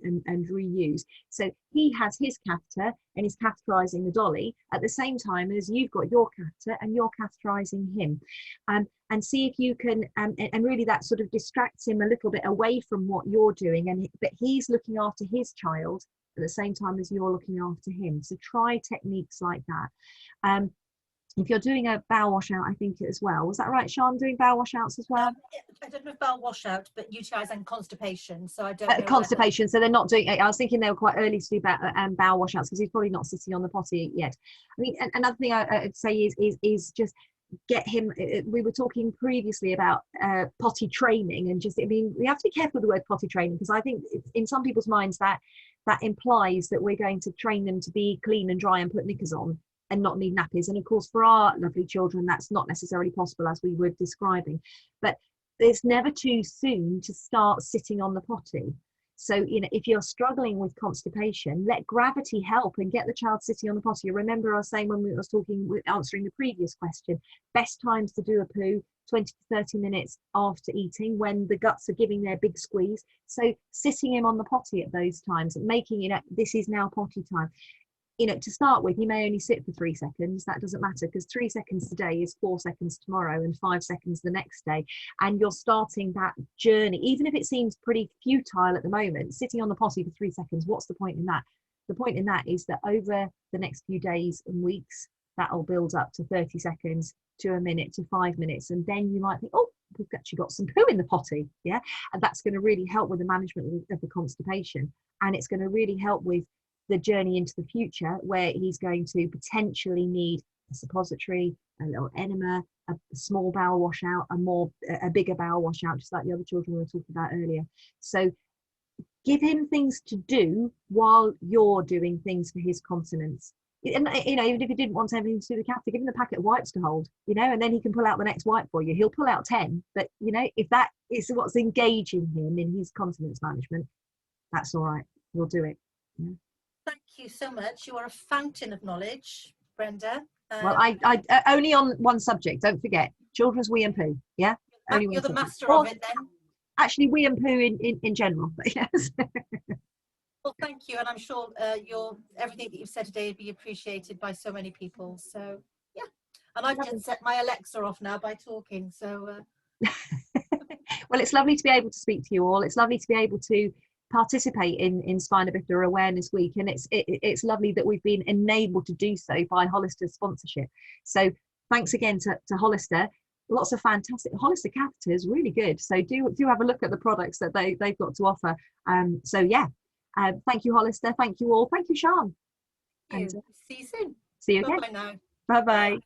reuse. So he has his catheter and he's catheterizing the dolly at the same time as you've got your catheter and you're catheterizing him. And see if you can, and really that sort of distracts him a little bit away from what you're doing, but he's looking after his child at the same time as you're looking after him. So try techniques like that. If you're doing a bowel washout, I think as well. Was that right, Sean, doing bowel washouts as well?
I don't know if bowel washout, but UTIs and constipation. So I don't know.
Constipation. So they're not doing it. I was thinking they were quite early to do bowel washouts, because he's probably not sitting on the potty yet. I mean, another thing I'd say is just get him. We were talking previously about potty training, and just, I mean, we have to be careful with the word potty training, because I think in some people's minds that implies that we're going to train them to be clean and dry and put knickers on and not need nappies. And of course, for our lovely children, that's not necessarily possible, as we were describing. But it's never too soon to start sitting on the potty. So, you know, if you're struggling with constipation, let gravity help and get the child sitting on the potty. Remember, I was saying when we was answering the previous question, best times to do a poo, 20 to 30 minutes after eating, when the guts are giving their big squeeze. So sitting him on the potty at those times and making it, this is now potty time. You know, to start with, you may only sit for 3 seconds. That doesn't matter, because 3 seconds today is 4 seconds tomorrow and 5 seconds the next day. And you're starting that journey, even if it seems pretty futile at the moment. Sitting on the potty for 3 seconds, what's the point in that? The point in that is that over the next few days and weeks, that'll build up to 30 seconds, to a minute, to 5 minutes. And then you might think, oh, we've actually got some poo in the potty. Yeah. And that's going to really help with the management of the constipation. And it's going to really help with the journey into the future, where he's going to potentially need a suppository, a little enema, a small bowel washout, a bigger bowel washout, just like the other children we were talking about earlier. So give him things to do while you're doing things for his continence. And, you know, even if he didn't want anything to do with the catheter, give him the packet of wipes to hold, you know, and then he can pull out the next wipe for you. He'll pull out 10, but, you know, if that is what's engaging him in his continence management, that's all right. We'll do it. Yeah.
Thank you so much. You are a fountain of knowledge, Brenda.
Well, I only on one subject. Don't forget, children's wee and poo. Yeah,
you're the master of it then.
Actually, wee and poo in general. But yes.
Well, thank you, and I'm sure everything that you've said today will be appreciated by so many people. So yeah, and I've just set my Alexa off now by talking. So.
Well, it's lovely to be able to speak to you all. It's lovely to be able to participate in Spina Bifida Awareness Week, and it's lovely that we've been enabled to do so by Hollister's sponsorship. So thanks again to Hollister. Lots of fantastic Hollister catheters, really good. So do have a look at the products that they've got to offer. So yeah, thank you, Hollister. Thank you all. Thank you, Sian.
See you soon.
See you again.
Bye now.
Bye bye.